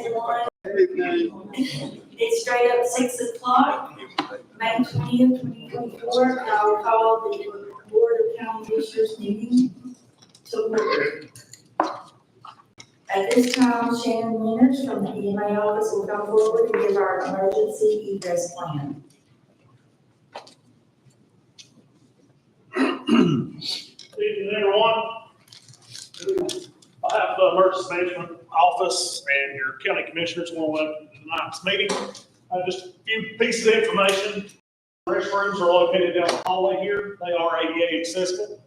everyone. It's straight up 6 o'clock, May 20th, 2024, and I will call the Board of County Commissioners meeting to order. At this time, Shannon Winters from the EMA office will come forward and give our emergency egress plan. Good evening, everyone. I have the emergency management office and your county commissioners will welcome to tonight's meeting. Just a few pieces of information. Restrooms are located down the hallway here. They are ADA accessible.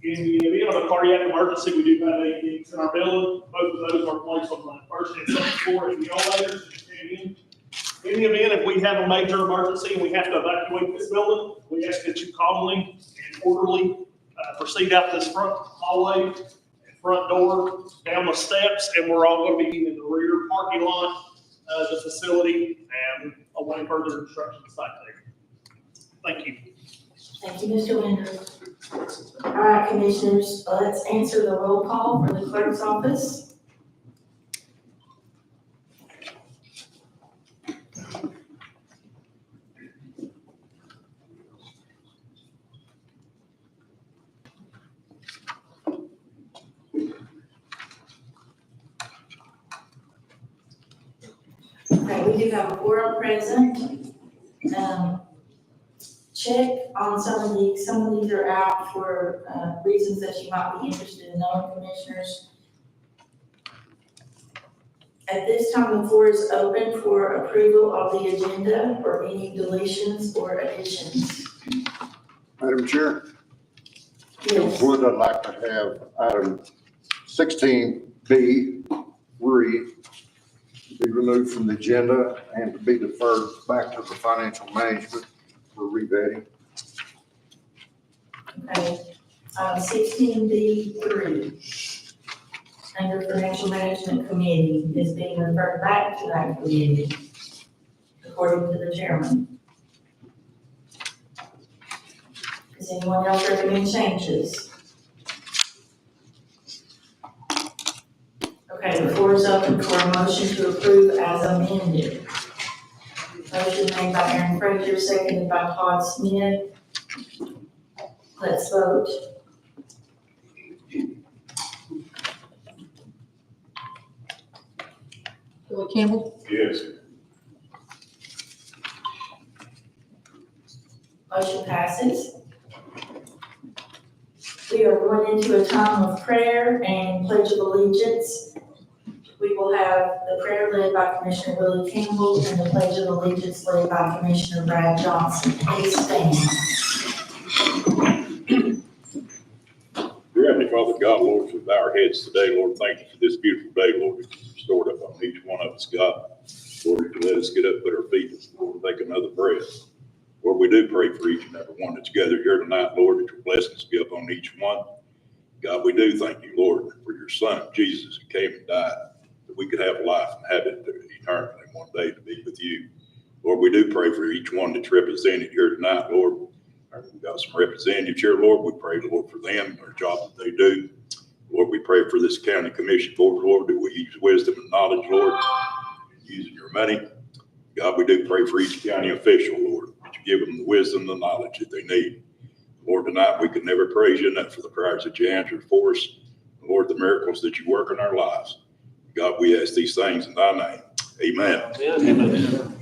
In the event of a cardiac emergency, we do have AEDs in our building. Both of those are placed on the first and second floor in the elevators. In the event if we have a major emergency and we have to evacuate this building, we ask that you calmly and orderly proceed out this front hallway and front door, down the steps, and we're all going to be in the rear parking lot of the facility and await further instructions back there. Thank you. Thank you, Mr. Winters. All right, commissioners, let's answer the roll call for the clerk's office. Okay, we do have a quorum present. Check on some of these are out for reasons that you might be interested in knowing, commissioners. At this time, the floor is open for approval of the agenda or any deletions or additions. Madam Chair, Yes. would I like to have item 16B, be removed from the agenda and to be deferred back to the financial management for revetting. Okay, 16B3, under Financial Management Committee, is being referred back to that committee, according to the chairman. Does anyone else recommend changes? Okay, the floor is open for a motion to approve as amended. Motion made by Aaron Frazier, seconded by Todd Smith. Let's vote. Billy Campbell, Yes. Motion passes. We are going into a time of prayer and pledge of allegiance. We will have the prayer led by Commissioner Billy Campbell and the pledge of allegiance led by Commissioner Brad Johnson. Please stand. Dear Heavenly Father God, Lord, to bow our heads today, Lord, thank you for this beautiful day, Lord, that you restored up on each one of us, God. Lord, to let us get up, put our feet, Lord, take another breath. Lord, we do pray for each and every one that's gathered here tonight, Lord, that your blessings be upon each one. God, we do thank you, Lord, for your Son, Jesus, who came and died, that we could have life and have it eternally one day to be with you. Lord, we do pray for each one that's represented here tonight, Lord. We've got some representatives here, Lord. We pray, Lord, for them, their job that they do. Lord, we pray for this county commission board, Lord, that we use wisdom and knowledge, Lord, using your money. God, we do pray for each county official, Lord, that you give them the wisdom and the knowledge that they need. Lord, tonight we can never praise you enough for the prayers that you answered for us. Lord, the miracles that you work in our lives. God, we ask these things in thy name. Amen. Amen.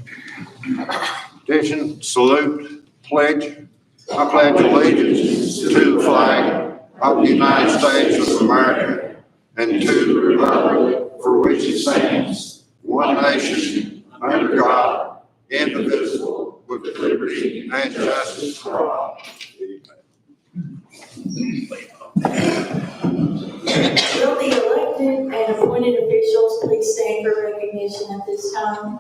Attention, salute, pledge. I pledge allegiance to the flag of the United States of America and to the republic for which it stands, one nation, under God, indivisible, with liberty and justice for all. Will the elected and appointed officials please stand for recognition at this time?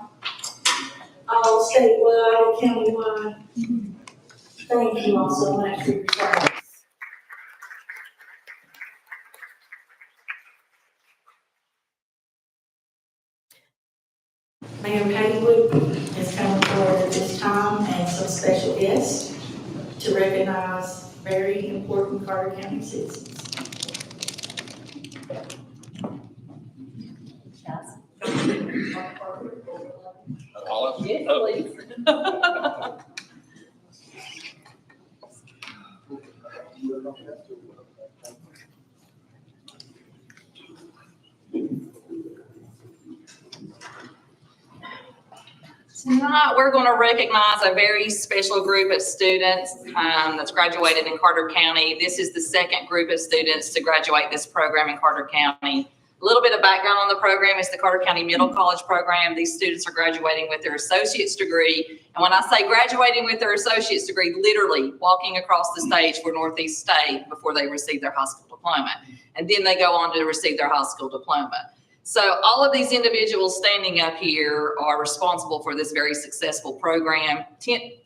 All statewide and countywide. Thank you all so much for your service. Mayor Haywood is coming forward at this time and some special guests to recognize very important Carter County citizens. Yes. Yes, please. Tonight, we're going to recognize a very special group of students that's graduated in Carter County. This is the second group of students to graduate this program in Carter County. A little bit of background on the program is the Carter County Middle College program. These students are graduating with their associate's degree. And when I say graduating with their associate's degree, literally walking across the stage for Northeast State before they receive their high school diploma. And then they go on to receive their high school diploma. So all of these individuals standing up here are responsible for this very successful program.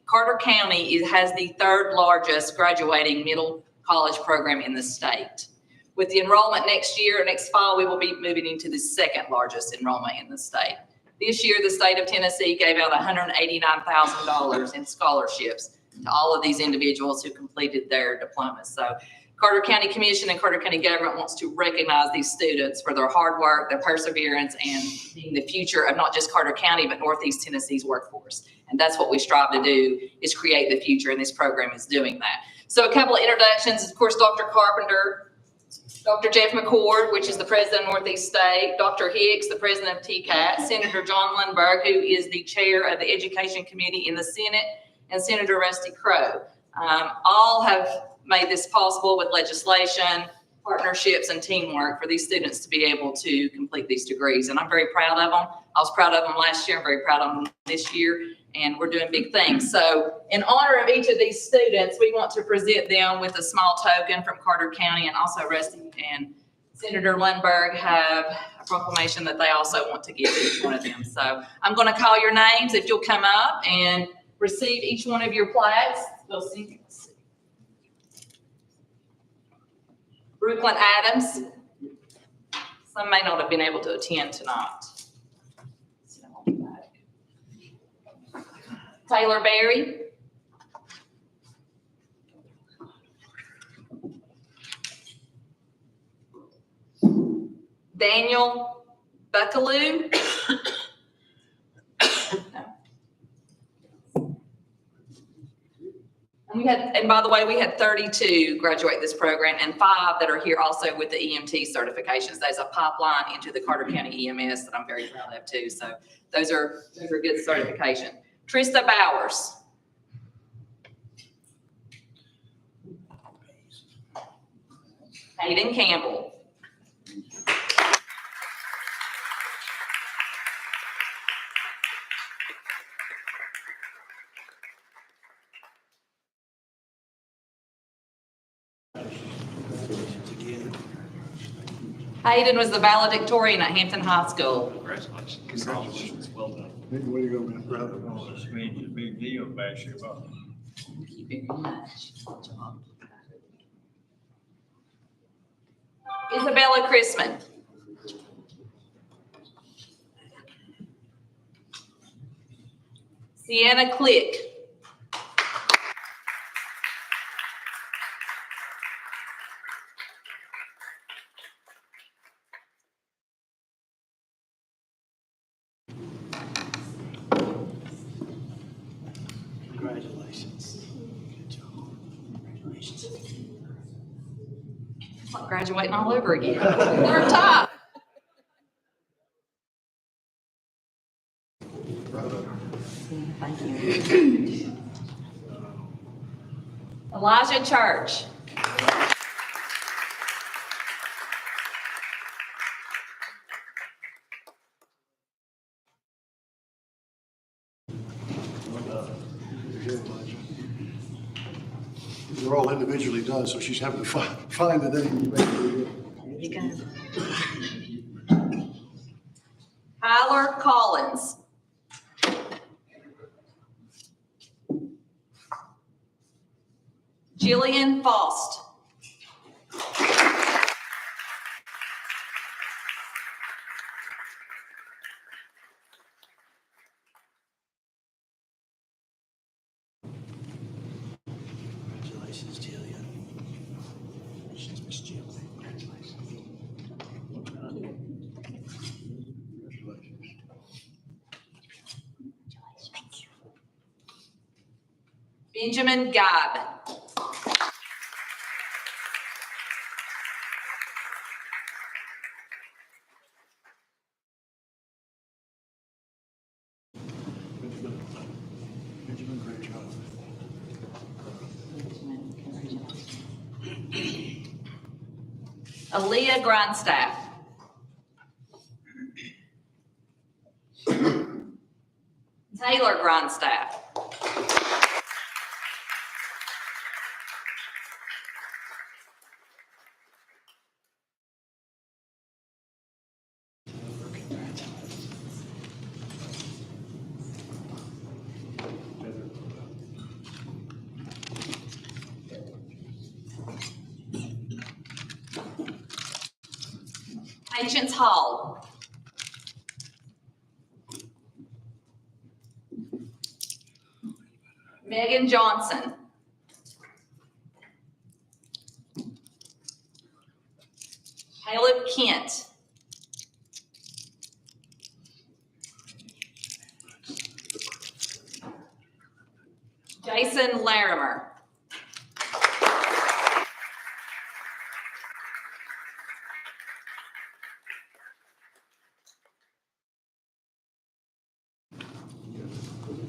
Carter County has the third largest graduating middle college program in the state. With the enrollment next year, next fall, we will be moving into the second largest enrollment in the state. This year, the state of Tennessee gave out $189,000 in scholarships to all of these individuals who completed their diplomas. So Carter County Commission and Carter County government wants to recognize these students for their hard work, their perseverance, and being the future of not just Carter County, but Northeast Tennessee's workforce. And that's what we strive to do, is create the future, and this program is doing that. So a couple of introductions, of course, Dr. Carpenter, Dr. Jeff McCord, which is the president of Northeast State, Dr. Hicks, the president of TCAT, Senator John Lundberg, who is the chair of the Education Committee in the Senate, and Senator Rusty Crowe. All have made this possible with legislation, partnerships, and teamwork for these students to be able to complete these degrees. And I'm very proud of them. I was proud of them last year. I'm very proud of them this year, and we're doing big things. So in honor of each of these students, we want to present them with a small token from Carter County, and also Rusty and Senator Lundberg have a proclamation that they also want to give each one of them. So I'm going to call your names. If you'll come up and receive each one of your plaques, we'll see. Brooklyn Adams. Some may not have been able to attend tonight. Taylor Berry. Daniel Buckaloo. And by the way, we had 32 graduate this program, and 5 that are here also with the EMT certifications. There's a pipeline into the Carter County EMS that I'm very proud of too. So those are good certification. Trista Bowers. Hayden Campbell. Hayden was the valedictorian at Hampton High School. Congratulations. Well done. Way to go, man. Proud of Well, this means a big deal, basketball. Thank you very much. Good job. Isabella Chrisman. Sienna Click. Congratulations. Good job. Congratulations. It's like graduating all over again. Third time. Thank you. Elijah Church. They're all individually done, so she's having to find the name. There you go. Tyler Collins. Jillian Faust. Congratulations, Jillian. Congratulations, Miss Jillian. Congratulations. Benjamin Geib. Benjamin, great job. Aaliyah Grindstaff. Taylor Grindstaff. Patience Hall. Megan Johnson. Caleb Kent. Jason Larimer.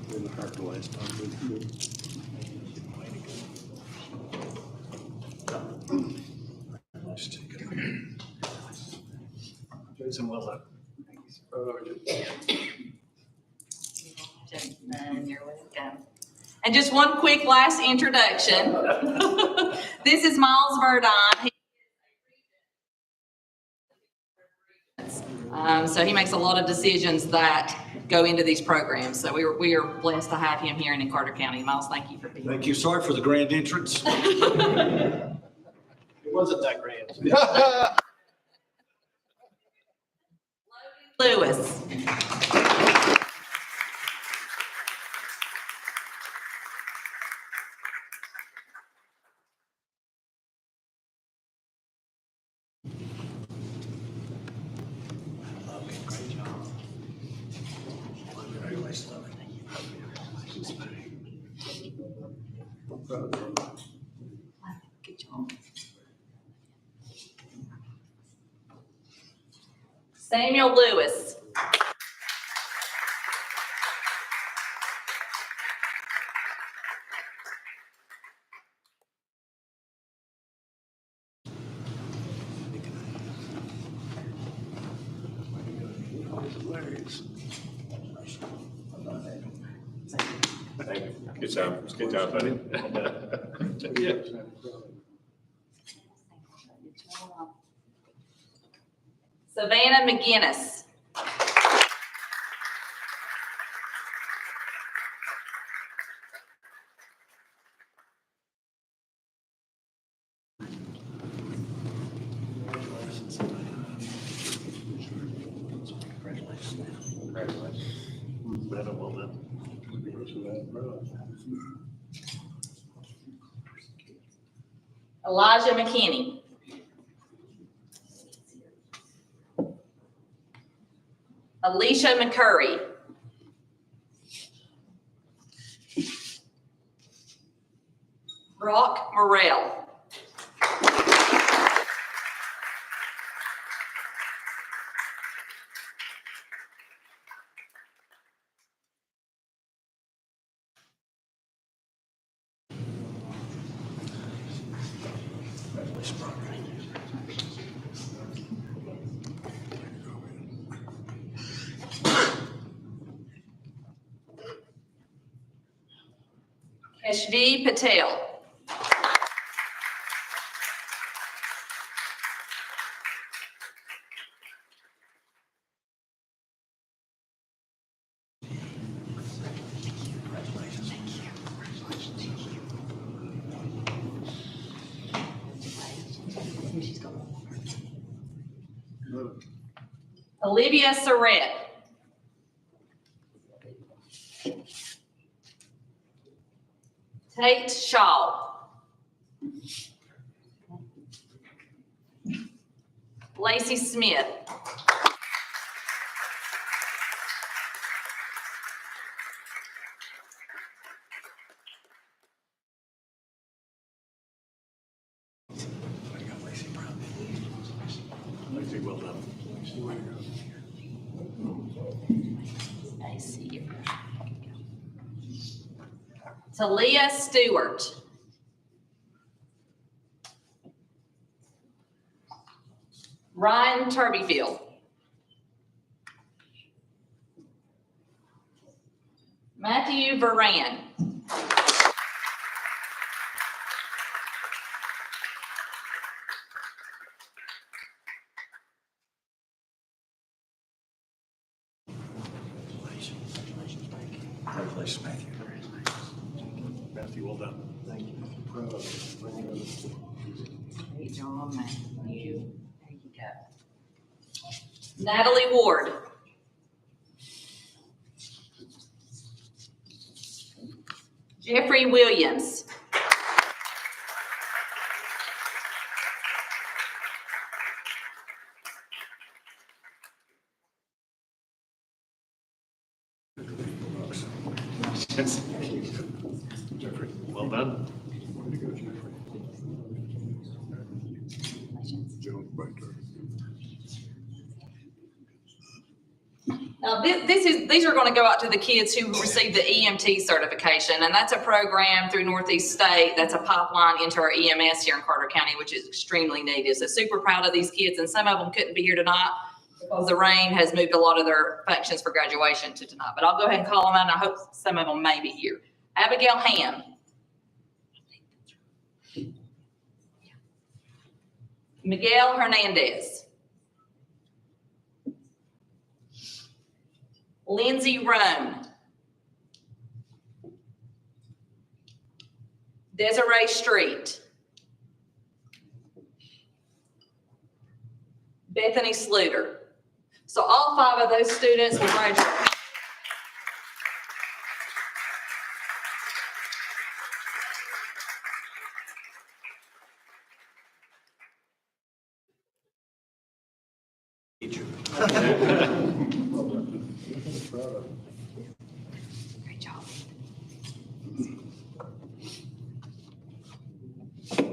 Didn't hurt the last time, but good. Let's take it. Jason Willow. You're welcome. And just one quick last introduction. This is Miles Verdine. So he makes a lot of decisions that go into these programs. So we are blessed to have him here in Carter County. Miles, thank you for being here. Thank you. Sorry for the grand entrance. It wasn't that grand. Lewis. Okay, great job. Congratulations. Good job. Samuel Lewis. Good job, good job, buddy. Savannah McGinnis. Better, well done. Elijah McKinney. Alicia McCurry. Brock Morrell. Keshvi Patel. Olivia Surratt. Tate Shaw. Lacey Smith. Talia Stewart. Ryan Turbyfield. Matthew Varan. Congratulations, Matthew. Matthew, well done. Thank you. Proud of you. Great job, Matthew. There you go. Natalie Ward. Jeffrey Williams. Jeffrey, well done. Way to go, Jeffrey. Jones back there. Now, these are going to go out to the kids who received the EMT certification, and that's a program through Northeast State. That's a pipeline into our EMS here in Carter County, which is extremely needed. So super proud of these kids, and some of them couldn't be here tonight because the rain has moved a lot of their functions for graduation to tonight. But I'll go ahead and call them out, and I hope some of them may be here. Abigail Ham. Miguel Hernandez. Lindsay Roan. Desiree Street. Bethany Sluter. So all 5 of those students will graduate. Great job.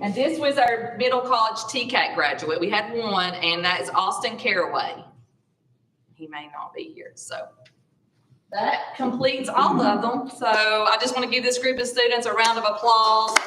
And this was our middle college TCAT graduate. We had one, and that is Austin Caraway. He may not be here, so that completes all of them. So I just want to give this group of students a round of applause.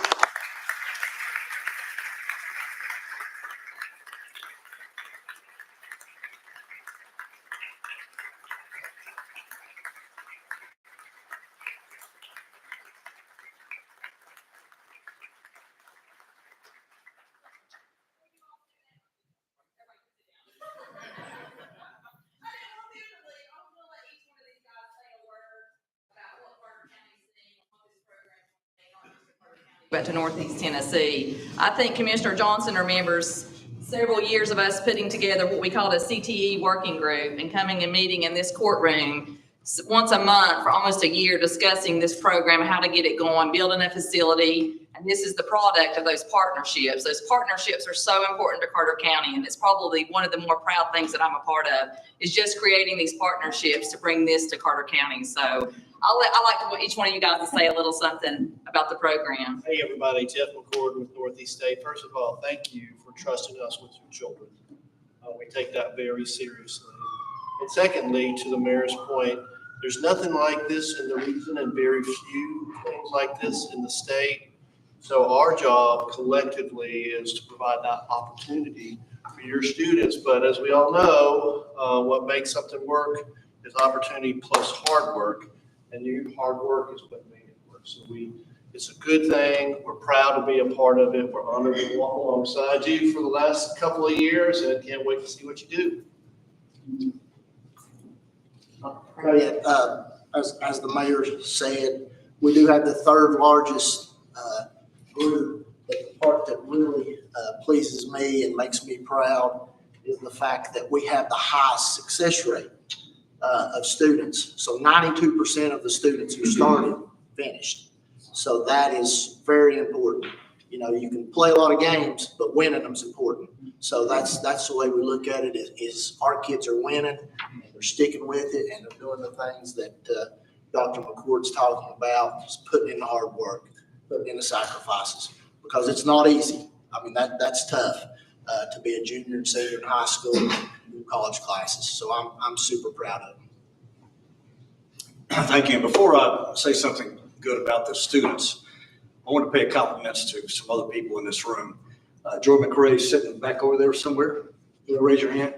But to Northeast Tennessee. I think Commissioner Johnson remembers several years of us putting together what we called a CTE working group and coming and meeting in this courtroom once a month for almost a year, discussing this program, how to get it going, building a facility. And this is the product of those partnerships. Those partnerships are so important to Carter County, and it's probably one of the more proud things that I'm a part of, is just creating these partnerships to bring this to Carter County. So I like each one of you guys to say a little something about the program. Hey, everybody, Jeff McCord with Northeast State. First of all, thank you for trusting us with your children. We take that very seriously. And secondly, to the mayor's point, there's nothing like this in the region and very few things like this in the state. So our job collectively is to provide that opportunity for your students. But as we all know, what makes something work is opportunity plus hard work. And your hard work is what made it work. So it's a good thing. We're proud to be a part of it. We're honored to walk alongside you for the last couple of years, and can't wait to see what you do. As the mayor said, we do have the 3rd largest group. But the part that really pleases me and makes me proud is the fact that we have the highest success rate of students. So 92% of the students who started finished. So that is very important. You know, you can play a lot of games, but winning them is important. So that's the way we look at it, is our kids are winning, and they're sticking with it, and they're doing the things that Dr. McCord's talking about, just putting in the hard work, putting in the sacrifices, because it's not easy. I mean, that's tough to be a junior and senior in high school and do college classes. So I'm super proud of them. Thank you. And before I say something good about the students, I want to pay compliments to some other people in this room. Joy McRae sitting back over there somewhere. Raise your hand.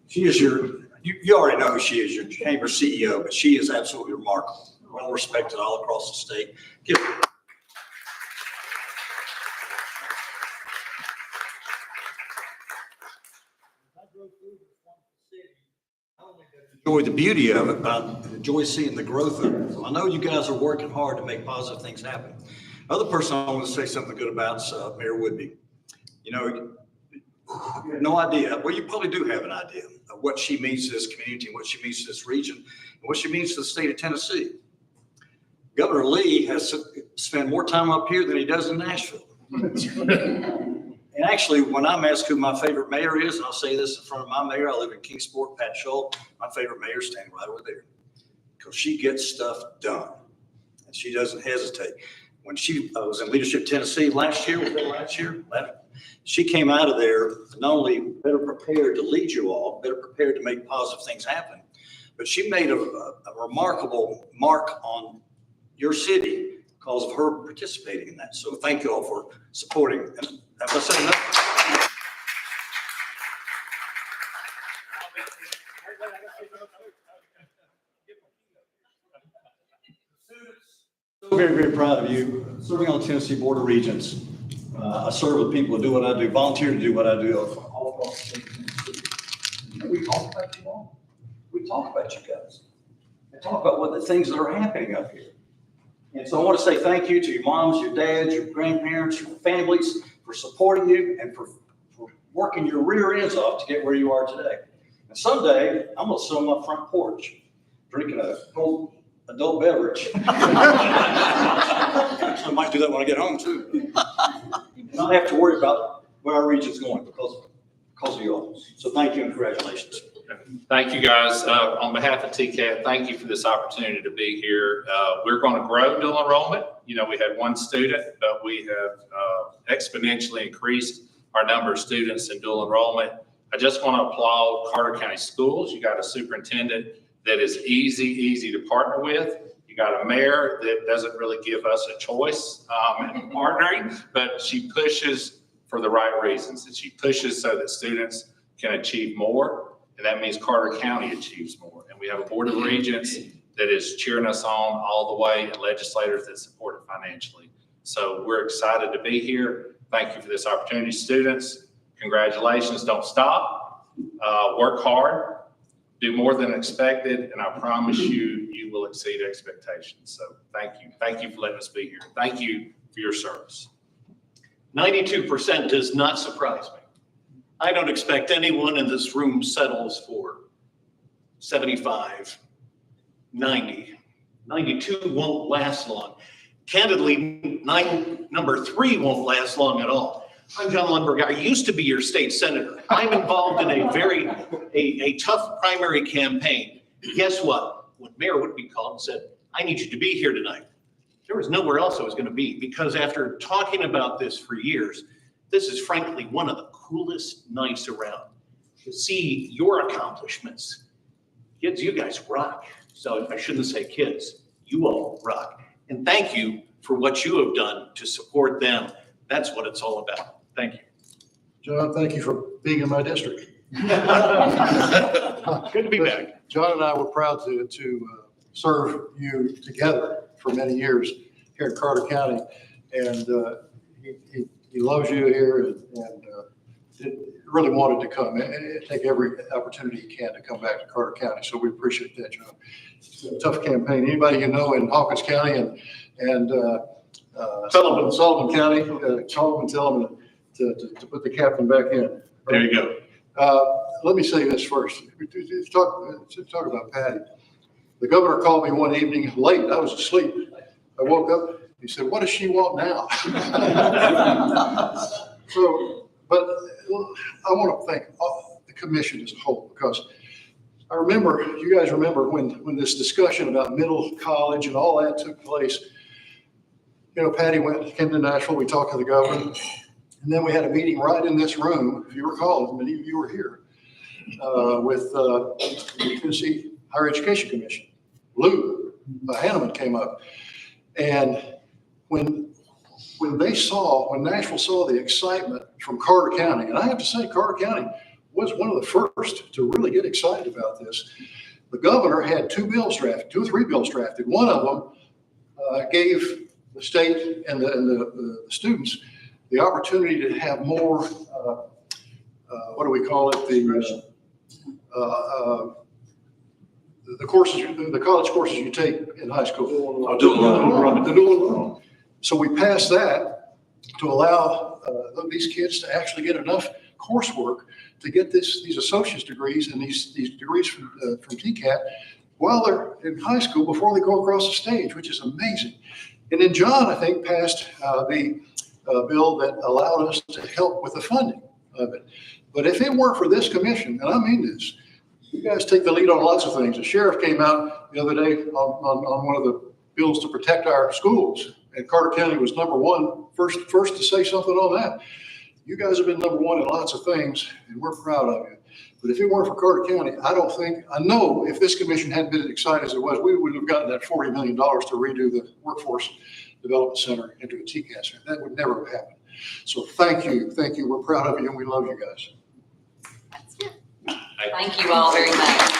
She is you already know who she is, your chamber CEO, but she is absolutely remarkable, well respected all across the state. Give her. Enjoy the beauty of it, but I enjoy seeing the growth of it. So I know you guys are working hard to make positive things happen. Other person I want to say something good about is Mayor Woodby. You know, you have no idea. Well, you probably do have an idea of what she means to this community, and what she means to this region, and what she means to the state of Tennessee. Governor Lee has spent more time up here than he does in Nashville. And actually, when I'm asked who my favorite mayor is, and I'll say this in front of my mayor, I live in Kingsport, Pat Shull, my favorite mayor is standing right over there. Because she gets stuff done, and she doesn't hesitate. When she was in Leadership Tennessee last year, she came out of there not only better prepared to lead you all, better prepared to make positive things happen, but she made a remarkable mark on your city because of her participating in that. So thank you all for supporting. And have I said enough? So very, very proud of you. Serving on the Tennessee Board of Regents. I serve with people who do what I do, volunteer to do what I do all across the state. We talk about you all. We talk about you guys. And talk about what the things that are happening up here. And so I want to say thank you to your moms, your dads, your grandparents, your families for supporting you and for working your rear ends off to get where you are today. And someday I'm going to sit on my front porch drinking a cold adult beverage. I might do that when I get home too. Not have to worry about where our region's going because of you all. So thank you and congratulations. Thank you, guys. On behalf of TCAT, thank you for this opportunity to be here. We're going to grow dual enrollment. You know, we had one student, but we have exponentially increased our number of students in dual enrollment. I just want to applaud Carter County Schools. You got a superintendent that is easy to partner with. You got a mayor that doesn't really give us a choice in partnering, but she pushes for the right reasons, and she pushes so that students can achieve more. And that means Carter County achieves more. And we have a Board of Regents that is cheering us on all the way, and legislators that support it financially. So we're excited to be here. Thank you for this opportunity. Students, congratulations. Don't stop. Work hard. Do more than expected. And I promise you, you will exceed expectations. So thank you. Thank you for letting us be here. Thank you for your service. 92% does not surprise me. I don't expect anyone in this room settles for 75, 90. 92 won't last long. Candidly, number 3 won't last long at all. I'm John Lundberg. I used to be your state senator. I'm involved in a tough primary campaign. Guess what? When Mayor Woodby called and said, I need you to be here tonight, there was nowhere else I was going to be, because after talking about this for years, this is frankly one of the coolest nights around. To see your accomplishments. Kids, you guys rock. So I shouldn't say kids, you all rock. And thank you for what you have done to support them. That's what it's all about. Thank you. John, thank you for being in my district. Good to be back. John and I were proud to serve you together for many years here in Carter County. And he loves you here and really wanted to come and take every opportunity he can to come back to Carter County. So we appreciate that, John. It's a tough campaign. Anybody you know in Hawkins County and Sullivan County, call them and tell them to put the captain back in. There you go. Let me say this first. Talk about Patty. The governor called me one evening late. I was asleep. I woke up. He said, "What does she want now?" But I want to thank the commission as a whole, because I remember, you guys remember when this discussion about middle college and all that took place. You know, Patty came to Nashville. We talked to the governor, and then we had a meeting right in this room. If you recall, many of you were here with the Tennessee Higher Education Commission. Lou Hanneman came up. And when Nashville saw the excitement from Carter County, and I have to say, Carter County was one of the first to really get excited about this. The governor had two or three bills drafted. One of them gave the state and the students the opportunity to have more, what do we call it? The courses, the college courses you take in high school. Dual enrollment. The dual enrollment. So we passed that to allow these kids to actually get enough coursework to get these associate's degrees and these degrees from TCAT while they're in high school before they go across the stage, which is amazing. And then John, I think, passed the bill that allowed us to help with the funding of it. But if it weren't for this commission, and I mean this, you guys take the lead on lots of things. The sheriff came out the other day on one of the bills to protect our schools, and Carter County was first to say something on that. You guys have been number one in lots of things, and we're proud of you. But if it weren't for Carter County, I know if this commission hadn't been as excited as it was, we wouldn't have gotten that $40 million to redo the Workforce Development Center into a TCAT center. That would never have happened. So thank you. We're proud of you, and we love you guys. Thank you all very much.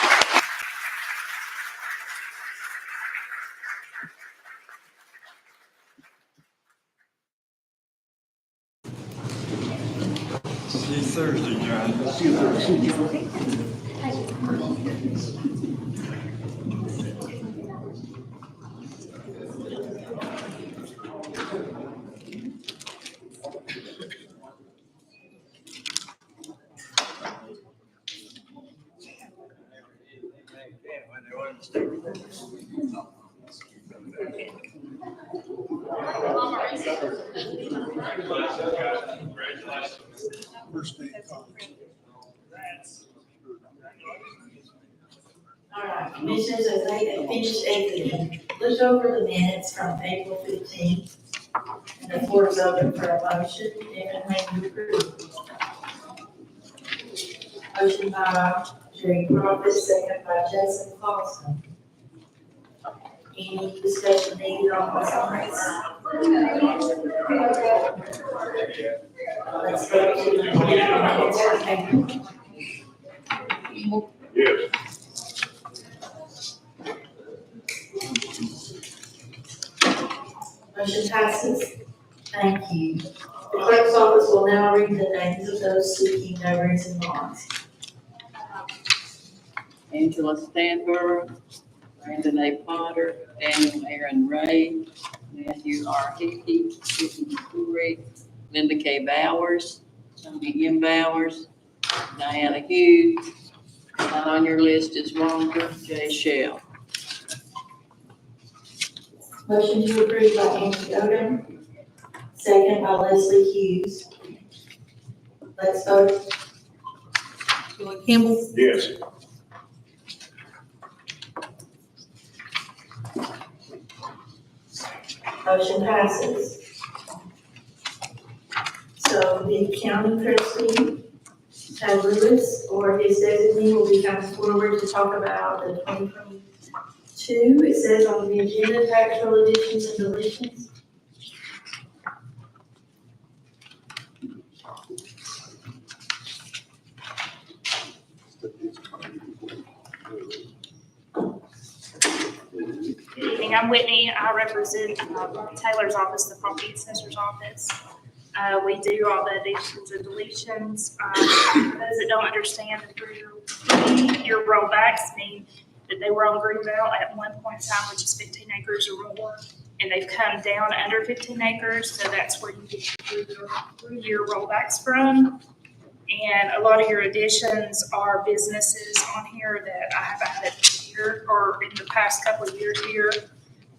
See you Thursday, John. See you Thursday. All right, commissioners, as they finish exiting, look over the minutes from April 15th. And the floor is open for a motion, if it may be approved. Motion by Jerry Crawford, second by Jason Paulson. Any discussion needed on what's on this? Let's go to the minutes from April. Yes. Motion passes. Thank you. The clerk's office will now read the names of those seeking notaries and bonds. Angela Stanborough, Brandon A. Potter, Daniel Aaron Ray, Matthew R. Hickey, Susan Cooley, Linda K. Bowers, Tony M. Bowers, Diana Hughes. Not on your list is Wanda J. Shell. Motion to approve by Angie Odom, second by Leslie Hughes. Let's vote. Joy Kimball, Yes. Motion passes. So the county trustee, Chad Lewis, or his designee will be coming forward to talk about the 2022. It says on the agenda, factual additions and deletions. Good evening, I'm Whitney. I represent Taylor's office, the property assessor's office. We do all the additions and deletions. Those that don't understand, the 3-year rollbacks mean that they were on Greenbelt at one point in time, which is 15 acres or more, and they've come down under 15 acres, so that's where you get your 3-year rollbacks from. And a lot of your additions are businesses on here that I have added this year or in the past couple of years here.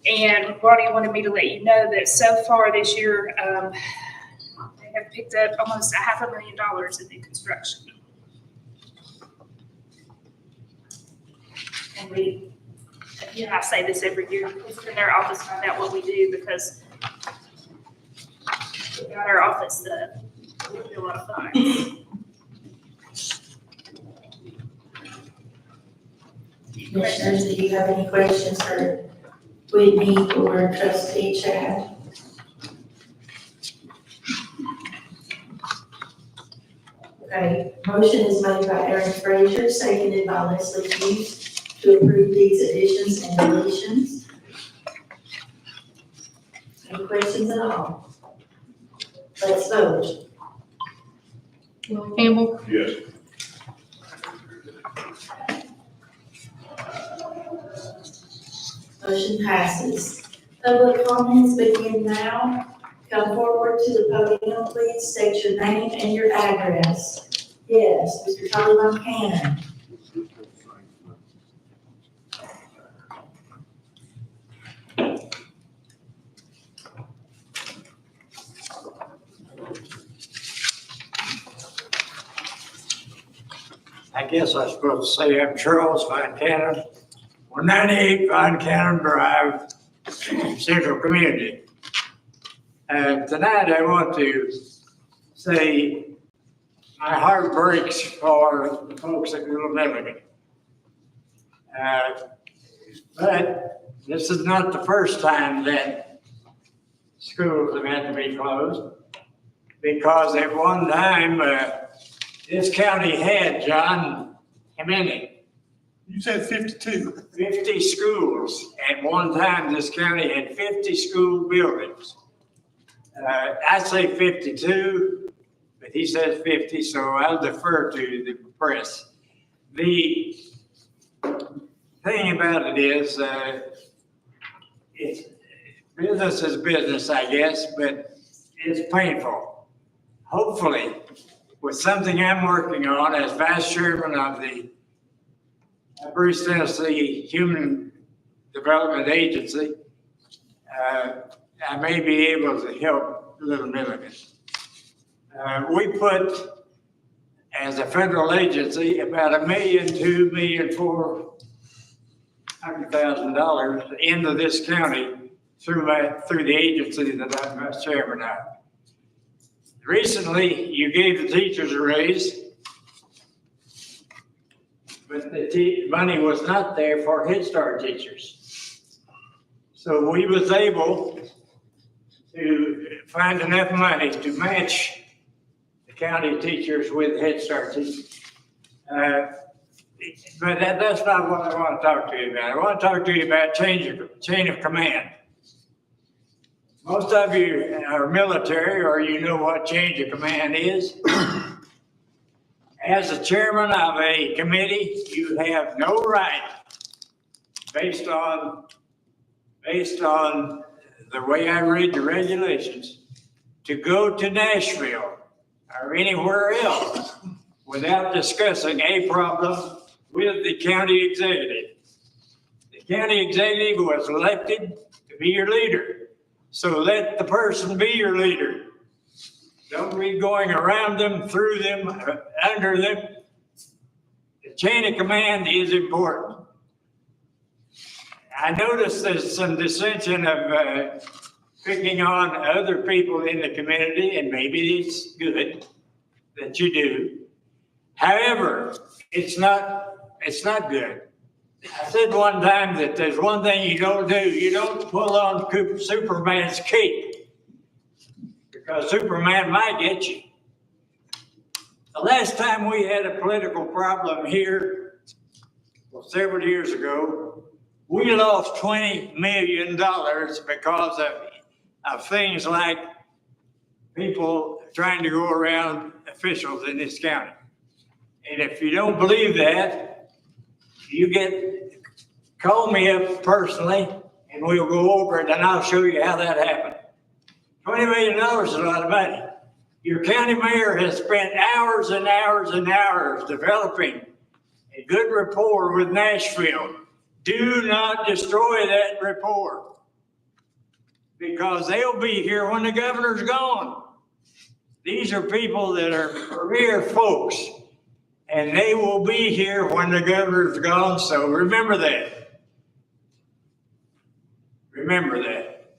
And Ronnie wanted me to let you know that so far this year, they have picked up almost $500,000 in new construction. And I say this every year, please come to their office, find out what we do, because we got our office done. We do a lot of fun. Commissioners, do you have any questions for Whitney or trustee Chad? Okay, motion is made by Aaron Frazier, seconded by Leslie Hughes to approve these additions and deletions. Any questions at all? Let's vote. Will Campbell, Yes. Motion passes. Public comments begin now. Come forward to the podium, please. State your name and your address. Yes, Mr. Charlie Von Cannon. I guess I'm supposed to say I'm Charles Von Cannon, 198 Von Cannon Drive, Central Community. Tonight I want to say my heart breaks for the folks at Little Milligan. But this is not the first time that schools have had to be closed, because at one time, this county had, John, how many? You said 52. 50 schools. At one time, this county had 50 school buildings. I say 52, but he says 50, so I'll defer to the press. The thing about it is, it's business is business, I guess, but it's painful. Hopefully, with something I'm working on as vice chairman of the Bruce, Tennessee Human Development Agency, I may be able to help Little Milligan. We put, as a federal agency, about $1,400,000 into this county through the agency that I'm vice chairman of. Recently, you gave the teachers a raise, but the money was not there for Head Start teachers. So we was able to find enough money to match the county teachers with Head Start teachers. But that's not what I want to talk to you about. I want to talk to you about chain of command. Most of you are military, or you know what change of command is. As a chairman of a committee, you have no right, based on the way I read the regulations, to go to Nashville or anywhere else without discussing a problem with the county executive. The county executive was elected to be your leader. So let the person be your leader. Don't be going around them, through them, under them. The chain of command is important. I noticed there's some dissension of picking on other people in the community, and maybe it's good that you do. However, it's not good. I said one time that there's one thing you don't do. You don't pull on Superman's cape, because Superman might get you. The last time we had a political problem here, well, several years ago, we lost $20 million because of things like people trying to go around officials in this county. And if you don't believe that, call me up personally and we'll go over it and I'll show you how that happened. $20 million is a lot of money. Your county mayor has spent hours and hours and hours developing a good rapport with Nashville. Do not destroy that rapport, because they'll be here when the governor's gone. These are people that are career folks, and they will be here when the governor's gone, so remember that. Remember that.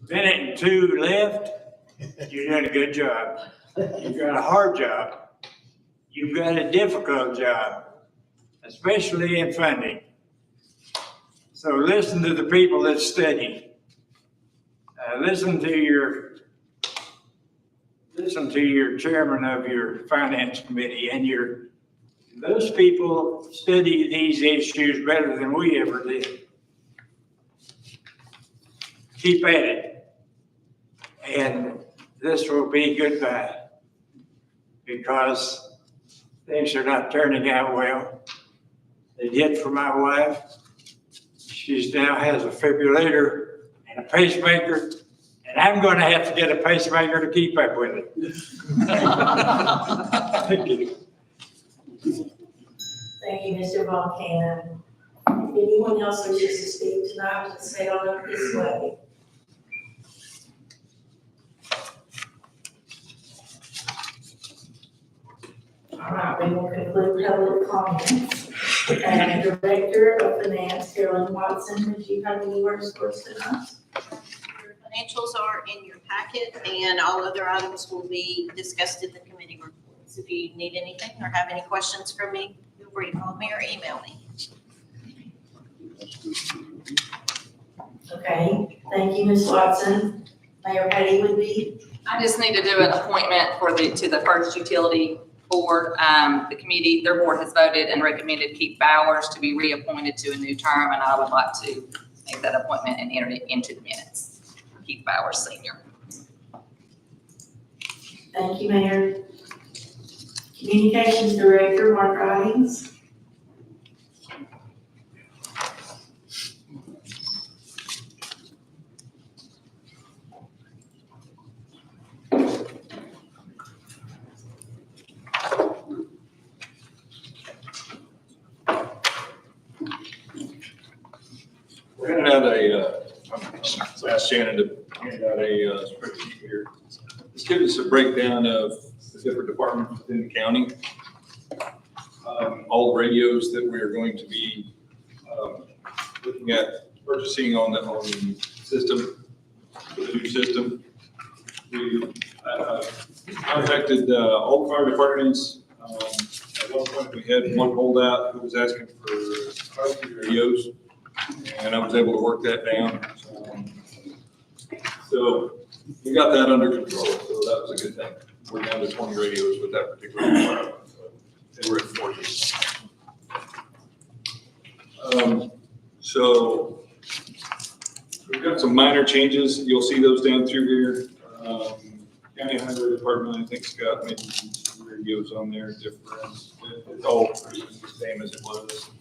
Minute and two left, you're doing a good job. You've got a hard job. You've got a difficult job, especially in funding. So listen to the people that study. Listen to your chairman of your finance committee and those people study these issues better than we ever did. Keep at it. And this will be goodbye because things are not turning out well. They did for my wife. She now has a defibrillator and a pacemaker, and I'm going to have to get a pacemaker to keep up with it. Thank you. Thank you, Mr. Volcano. If anyone else wishes to speak tonight, just stay on up this way. All right, we will conclude public comments. And Director of Finance, Carolyn Watson, would you have any words for us tonight? Your financials are in your packet, and all other items will be discussed in the committee reports. If you need anything or have any questions for me, feel free to call me or email me. Okay, thank you, Ms. Watson. Mayor Patty would be. I just need to do an appointment to the First Utility Board. The committee, their board has voted and recommended Keith Bowers to be reappointed to a new term, and I would like to make that appointment and enter it into the minutes. Keith Bowers, Senior. Thank you, Mayor. Communications Director, Mark Ridings. We're handing out asked Shannon to hand out a spreadsheet here. This gives us a breakdown of the different departments within the county. All the radios that we're going to be looking at purchasing on the system, the new system. We contacted all fire departments. At one point, we had one holdout who was asking for radios, and I was able to work that down. So we got that under control, so that was a good thing. We're down to 20 radios with that particular department. They were at 40. So we've got some minor changes. You'll see those down through here. County Highway Department, I think, has got maybe some radios on there different. It's all pretty much the same as it was.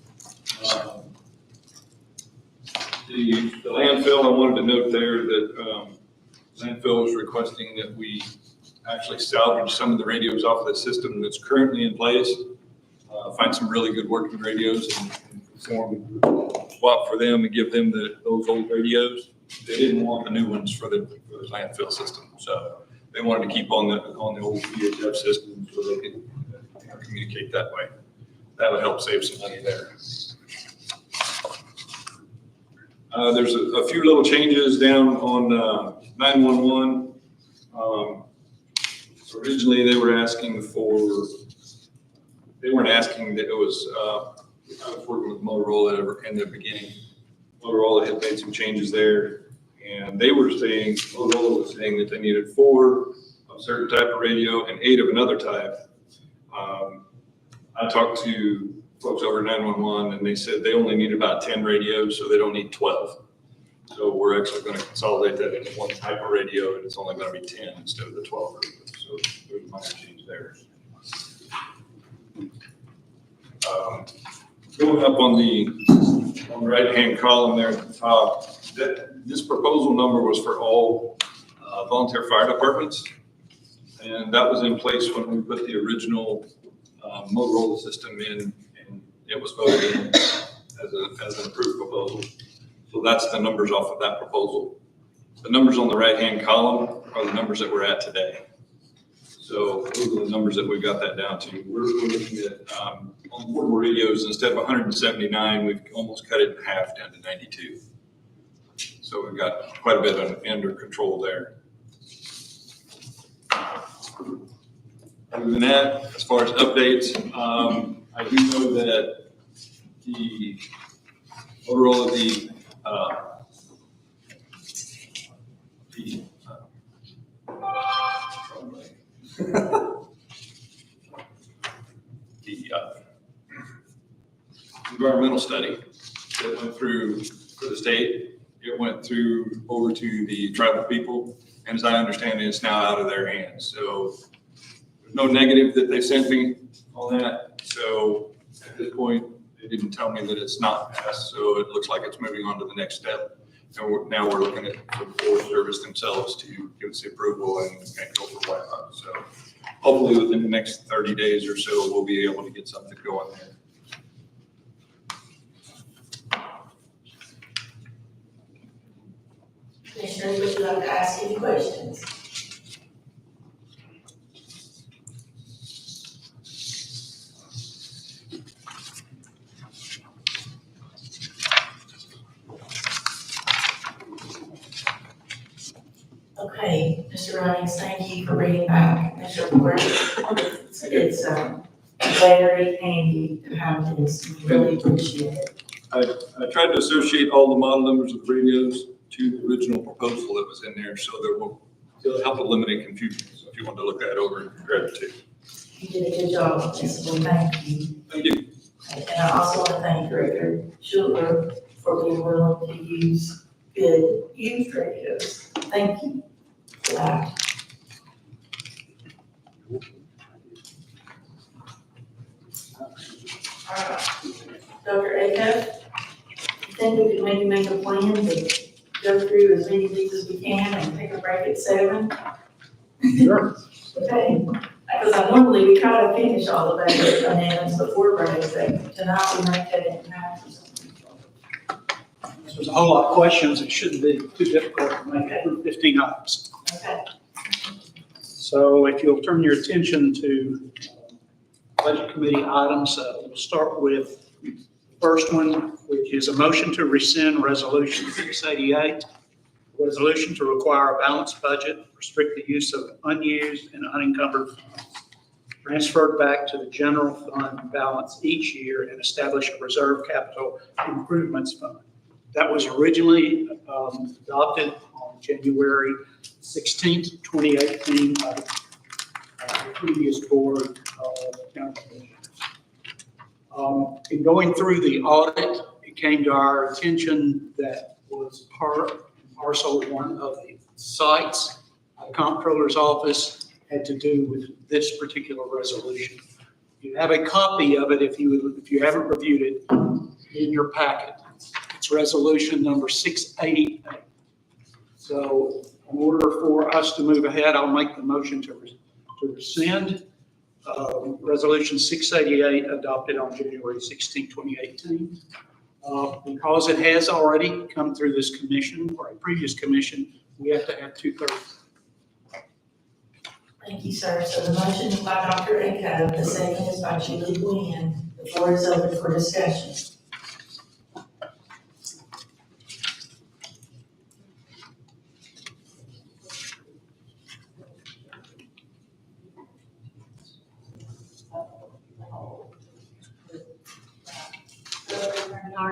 The landfill, I wanted to note there that landfill is requesting that we actually salvage some of the radios off of the system that's currently in place. Find some really good working radios and perform swap for them and give them those old radios. They didn't want the new ones for the landfill system, so they wanted to keep on the old VHF system so they could communicate that way. That would help save some money there. There's a few little changes down on 911. Originally, they were asking they weren't asking that it was, I was working with Motorola in the beginning. Motorola had made some changes there, and Motorola was saying that they needed 4 of a certain type of radio and 8 of another type. I talked to folks over 911, and they said they only need about 10 radios, so they don't need 12. So we're actually going to consolidate that into one type of radio, and it's only going to be 10 instead of the 12 radios. So there's a minor change there. Going up on the right-hand column there at the top, this proposal number was for all volunteer fire departments, and that was in place when we put the original Motorola system in, and it was voted in as an approved proposal. So that's the numbers off of that proposal. The numbers on the right-hand column are the numbers that we're at today. So those are the numbers that we've got that down to. We're looking at on portable radios, instead of 179, we've almost cut it in half down to 92. So we've got quite a bit under control there. Other than that, as far as updates, I do know that the Motorola, the environmental study that went through for the state. It went through over to the tribal people, and as I understand it, it's now out of their hands. So there's no negative that they sent me on that. So at this point, they didn't tell me that it's not passed, so it looks like it's moving on to the next step. And now we're looking at the Forest Service themselves to give us the approval and go for WIPA. So hopefully within the next 30 days or so, we'll be able to get something going there. Commissioners, would you like to ask any questions? Okay, Mr. Runnings, thank you for bringing back this report. It's very handy to have this. We really appreciate it. I tried to associate all the model numbers of the radios to the original proposal that was in there, so that it'll help eliminate confusion. So if you want to look that over and grab it too. You did a good job on this, well, thank you. Thank you. And I also want to thank Director Schuler for being willing to use good youth radios. Thank you for that. All right, Dr. Acuff, I think we could maybe make a plan to go through as many of these as we can and take a break at 7. Sure. Okay, because normally we try to finish all the budget amendments before break, but tonight we might cut it in half or something. There's a whole lot of questions. It shouldn't be too difficult to make it through 15 items. Okay. So if you'll turn your attention to Budget Committee items, we'll start with the first one, which is a motion to rescind Resolution 688, a resolution to require a balanced budget, restrict the use of unused and unencumbered funds, transferred back to the general fund balance each year, and establish a reserve capital improvements fund. That was originally adopted on January 16th, 2018 by the previous board of county commissioners. In going through the audit, it came to our attention that was parcel one of the sites, the comptroller's office had to do with this particular resolution. You have a copy of it if you haven't reviewed it in your packet. It's resolution number 688. So in order for us to move ahead, I'll make the motion to rescind resolution 688 adopted on January 16, 2018. Because it has already come through this commission or a previous commission, we have to have 2/3. Thank you, sir. So the motion is by Dr. Acuff, the second is by Julie Gwynn. The floor is open for discussion.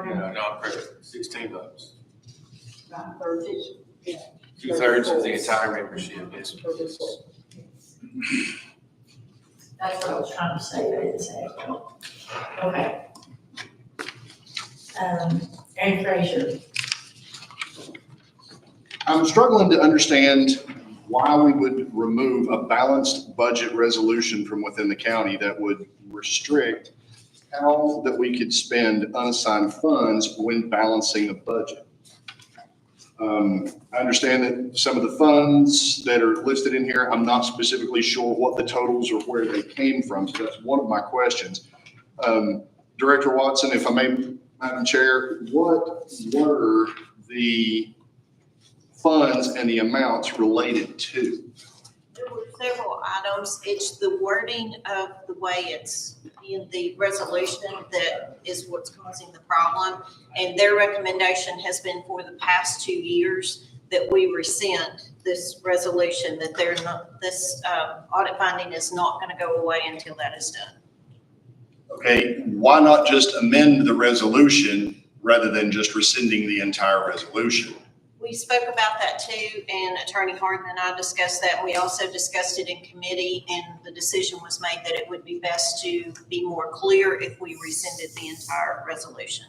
No, not present, 16 votes. 2/3 of the entire membership is. That's what I was trying to say, but I didn't say it. Okay. Aaron Frazier. I'm struggling to understand why we would remove a balanced budget resolution from within the county that would restrict how that we could spend unassigned funds when balancing a budget. I understand that some of the funds that are listed in here, I'm not specifically sure what the totals or where they came from, so that's one of my questions. Director Watson, if I may, Madam Chair, what were the funds and the amounts related to? There were several items. It's the wording of the way it's in the resolution that is what's causing the problem. And their recommendation has been for the past 2 years that we rescind this resolution, that they're not, this audit finding is not going to go away until that is done. Okay, why not just amend the resolution rather than just rescinding the entire resolution. We spoke about that too, and Attorney Harden and I discussed that. We also discussed it in committee, and the decision was made that it would be best to be more clear if we rescinded the entire resolution.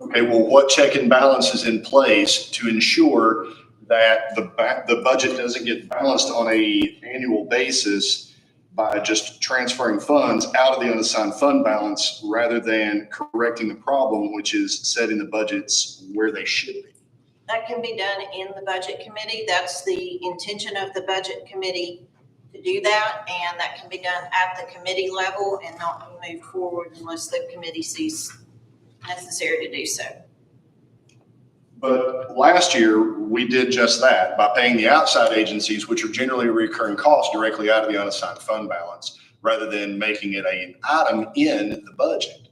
Okay, well, what check and balance is in place to ensure that the budget doesn't get balanced on a annual basis by just transferring funds out of the unassigned fund balance rather than correcting the problem, which is setting the budgets where they should be? That can be done in the budget committee. That's the intention of the budget committee to do that. And that can be done at the committee level and not move forward unless the committee sees necessary to do so. But last year, we did just that by paying the outside agencies, which are generally recurring costs, directly out of the unassigned fund balance, rather than making it an item in the budget.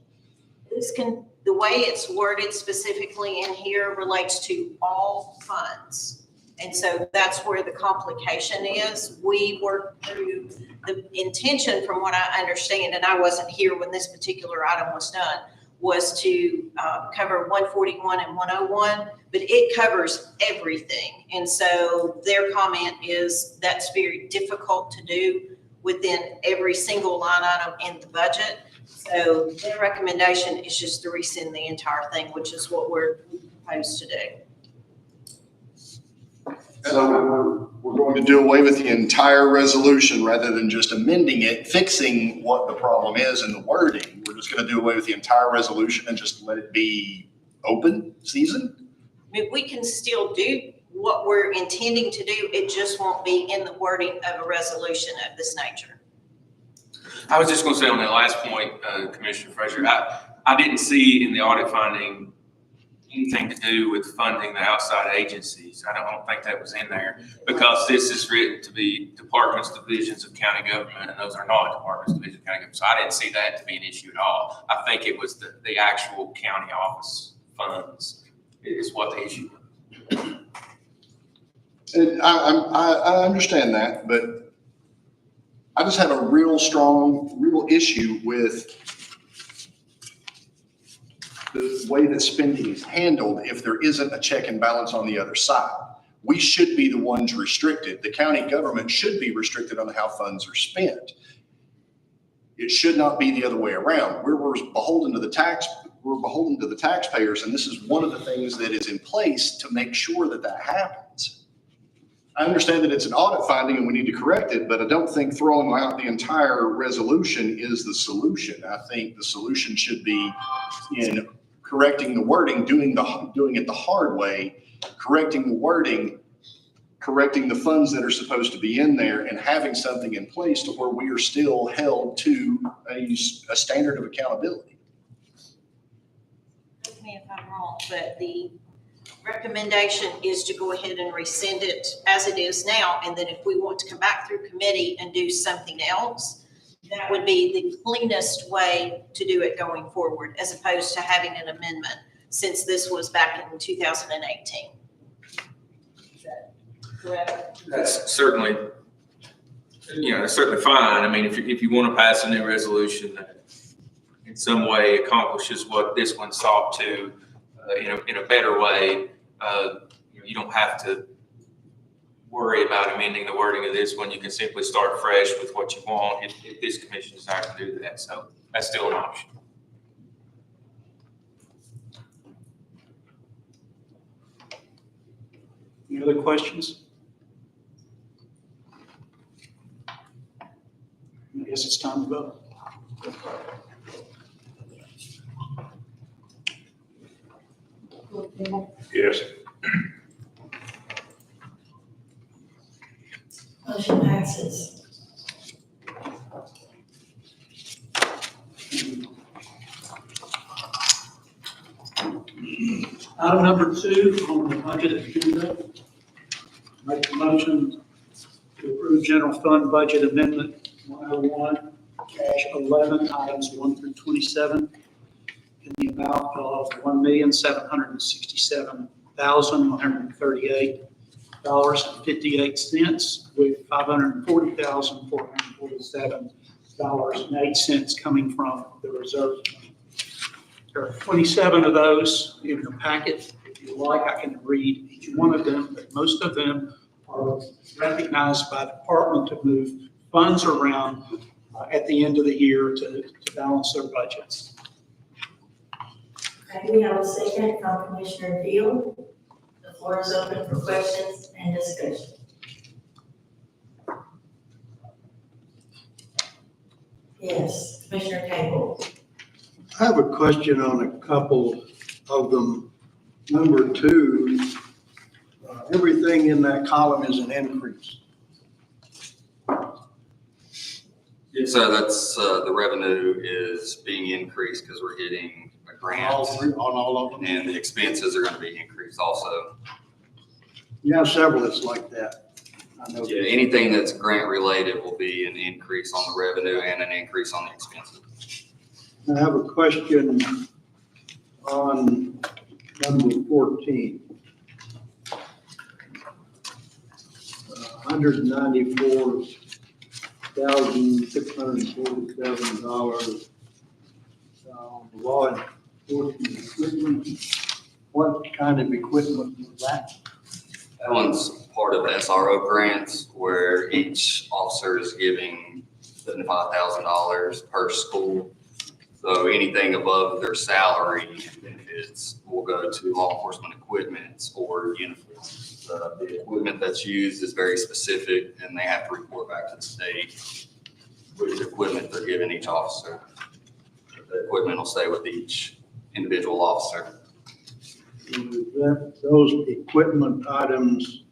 The way it's worded specifically in here relates to all funds. And so that's where the complication is. We worked through the intention, from what I understand, and I wasn't here when this particular item was done, was to cover 141 and 101, but it covers everything. And so their comment is that's very difficult to do within every single line item in the budget. So their recommendation is just to rescind the entire thing, which is what we're proposed to do. So we're going to do away with the entire resolution rather than just amending it, fixing what the problem is in the wording. We're just going to do away with the entire resolution and just let it be open season? I mean, we can still do what we're intending to do. It just won't be in the wording of a resolution of this nature. I was just gonna say on that last point, Commissioner Frazier, I didn't see in the audit finding anything to do with funding the outside agencies. I don't think that was in there because this is written to be departments, divisions of county government, and those are not departments, divisions of county government. So I didn't see that to be an issue at all. I think it was the actual county office funds is what the issue was. And I understand that, but I just have a real issue with the way that spending is handled if there isn't a check and balance on the other side. We should be the ones restricted. The county government should be restricted on how funds are spent. It should not be the other way around. We're beholden to the taxpayers, and this is one of the things that is in place to make sure that that happens. I understand that it's an audit finding and we need to correct it, but I don't think throwing out the entire resolution is the solution. I think the solution should be in correcting the wording, doing it the hard way, correcting the wording, correcting the funds that are supposed to be in there, and having something in place to where we are still held to a standard of accountability. Correct me if I'm wrong, but the recommendation is to go ahead and rescind it as it is now, and then if we want to come back through committee and do something else, that would be the cleanest way to do it going forward, as opposed to having an amendment, since this was back in 2018. Is that correct? That's certainly, that's certainly fine. I mean, if you want to pass a new resolution that in some way accomplishes what this one sought to, in a better way, you don't have to worry about amending the wording of this one. You can simply start fresh with what you want if this commission desires to do that. So that's still an option. Any other questions? I guess it's time to vote. Yes. Motion passes. Item number 2 on the budget agenda. Make a motion to approve general fund budget amendment 101-11, items 1 through 27, in the amount of $1,767,138.58, with $540,447.08 coming from the reserve fund. There are 27 of those in your packet. If you like, I can read each one of them, but most of them are recognized by the department to move funds around at the end of the year to balance their budgets. Okay, we have a second from Commissioner Field. The floor is open for questions and discussion. Yes, Commissioner Cable. I have a question on a couple of them. Number two, everything in that column is an increase. So that's, the revenue is being increased because we're getting a grant. On all of them? And the expenses are gonna be increased also. You have several that's like that. I know. Yeah, anything that's grant related will be an increase on the revenue and an increase on the expenses. I have a question on number 14. $194,647. Law enforcement equipment. What kind of equipment was that? That one's part of SRO grants where each officer is giving $75,000 per school. So anything above their salary and benefits will go to law enforcement equipment or uniforms. The equipment that's used is very specific and they have to report back to the state which equipment they're giving each officer. The equipment will stay with each individual officer. Those equipment items,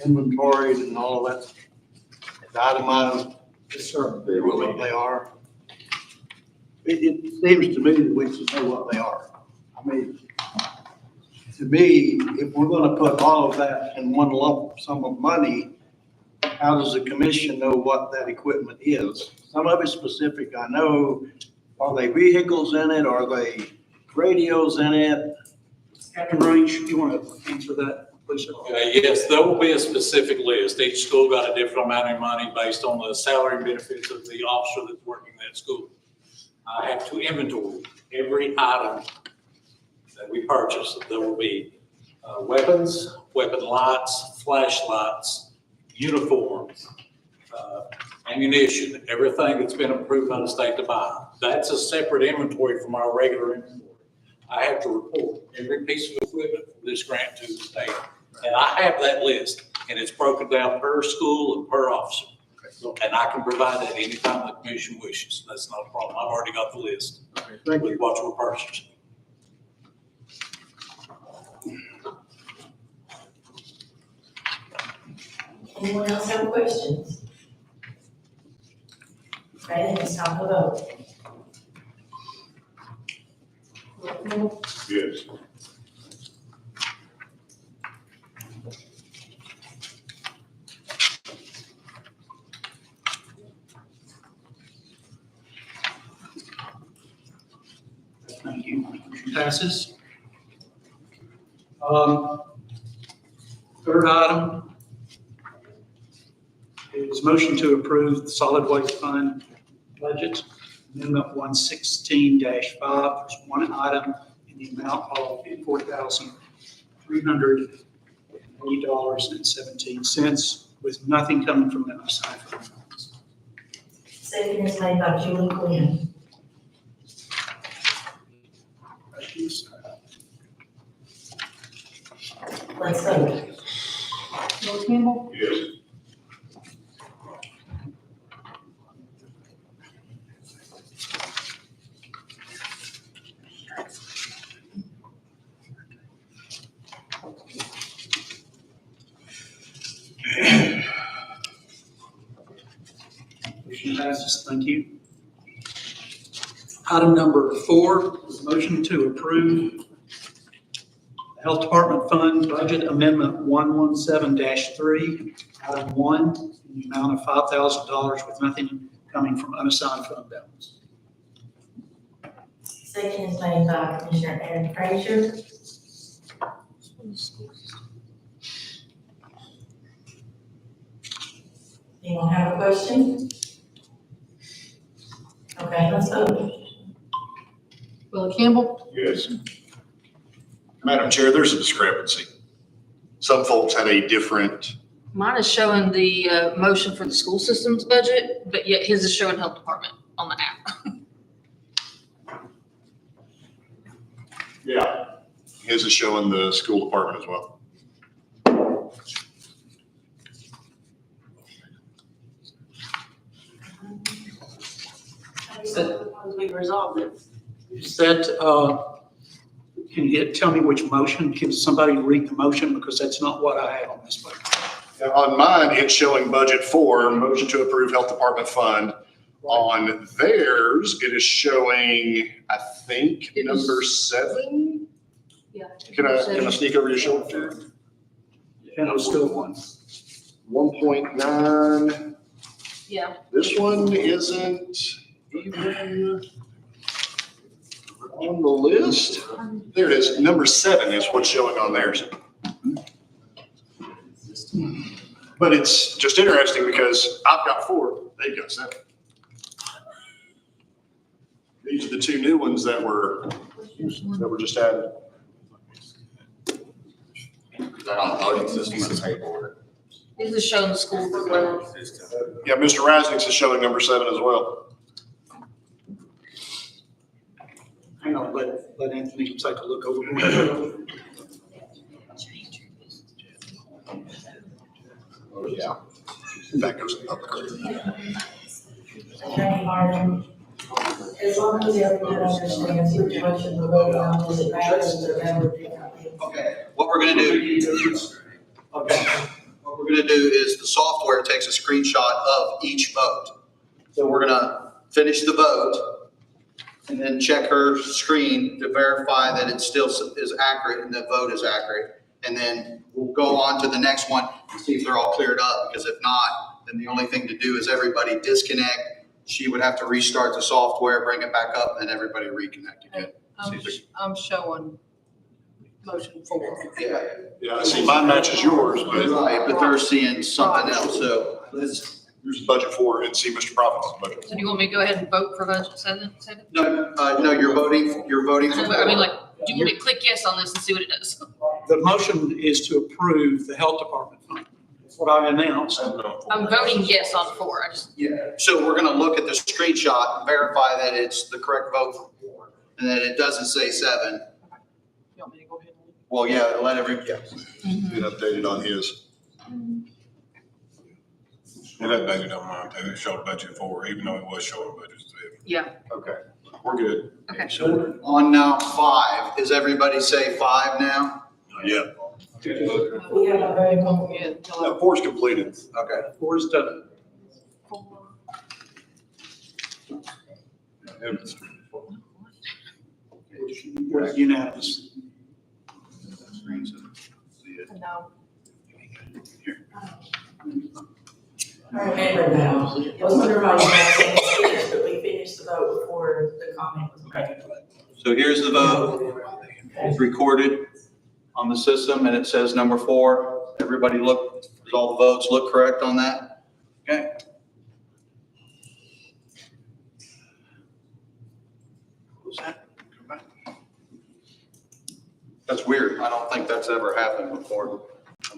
inventoried and all of that, is itemized? Yes, sir. They will be. What they are? It seems to me that we should know what they are. I mean, to me, if we're gonna put all of that in one lump sum of money, how does the commission know what that equipment is? Some of it's specific, I know. Are they vehicles in it? Are they radios in it? Captain Range, you want to answer that, please? Yes, there will be a specific list. Each school got a different amount of money based on the salary and benefits of the officer that's working that school. I have to inventory every item that we purchase. There will be weapons, weapon lights, flashlights, uniforms, ammunition, everything that's been approved by the state to buy. That's a separate inventory from our regular inventory. I have to report every piece of equipment for this grant to the state. And I have that list, and it's broken down per school and per officer. And I can provide that anytime the commission wishes. That's not a problem. I've already got the list. Thank With what we're purchasing. Anyone else have questions? Okay, then it's time to vote. Yes. Thank you. Motion passes. Third item is motion to approve the solid waste fund budget, amendment 116-5. There's one item in the amount of $4,380.17 with nothing coming from the unassigned funds. Second is made by Julie Quinn. Let's vote. Bill Campbell, Yes. Motion passes. Thank you. Item number 4 is motion to approve the Health Department Fund Budget Amendment 117-3, item 1, in the amount of $5,000 with nothing coming from unassigned fund balance. Second is made by Commissioner Aaron Frazier. Anyone have a question? Okay, let's vote. Willie Campbell. Yes. Madam Chair, there's a discrepancy. Some folks had a different, Mine is showing the motion for the school system's budget, but yet his is showing health department on the app. yeah, his is showing the school department as well. We resolved it. Is that, can you tell me which motion? Can somebody read the motion? Because that's not what I have on this budget. Now, on mine, it's showing budget 4, motion to approve health department fund. On theirs, it is showing, I think, number 7. Yeah. Can I sneak over your shoulder? And it was still one. 1.9. Yeah. This one isn't even on the list. There it is. Number 7 is what's showing on theirs. But it's just interesting because I've got 4, they've got 7. These are the 2 new ones that were just added. Is that on the voting system or the paperwork? His is showing the school. Yeah, Mr. Rasnick's is showing number 7 as well. Hang on, let Anthony take a look over it. Oh, yeah. That goes in public. Attorney Martin, as long as everyone understands which motion we're voting on, does it matter if the member differently? Okay, what we're gonna do. Okay. What we're gonna do is the software takes a screenshot of each vote. So we're gonna finish the vote and then check her screen to verify that it still is accurate and the vote is accurate. And then we'll go on to the next one and see if they're all cleared up, because if not, then the only thing to do is everybody disconnect. She would have to restart the software, bring it back up, and everybody reconnect again. I'm showing motion 4. Yeah. Yeah, I see mine matches yours, but. Right, but they're seeing something else, so let's. Here's budget 4 and see Mr. Prophet's budget. So do you want me to go ahead and vote for budget 7? No, you're voting for. I mean, like, do you want me to click yes on this and see what it does? The motion is to approve the health department fund. That's what I announced. I'm voting yes on 4. I just. Yeah, so we're gonna look at the screenshot and verify that it's the correct vote for 4, and that it doesn't say 7. You want me to go ahead and? Well, yeah, let everybody, Get updated on his. It updated on mine too. It showed budget 4, even though it was showing budget 7. Yeah. Okay, we're good. Okay. so on now 5, is everybody say 5 now? Yeah. We have a very good. No, 4's completed. Okay. 4 is done. We're unanimous. No. I remember now, it was under my motion, but we finished the vote before the comment was made. So here's the vote. It's recorded on the system and it says number 4. Everybody look, does all the votes look correct on that? Okay. What's that? Come back. That's weird. I don't think that's ever happened before.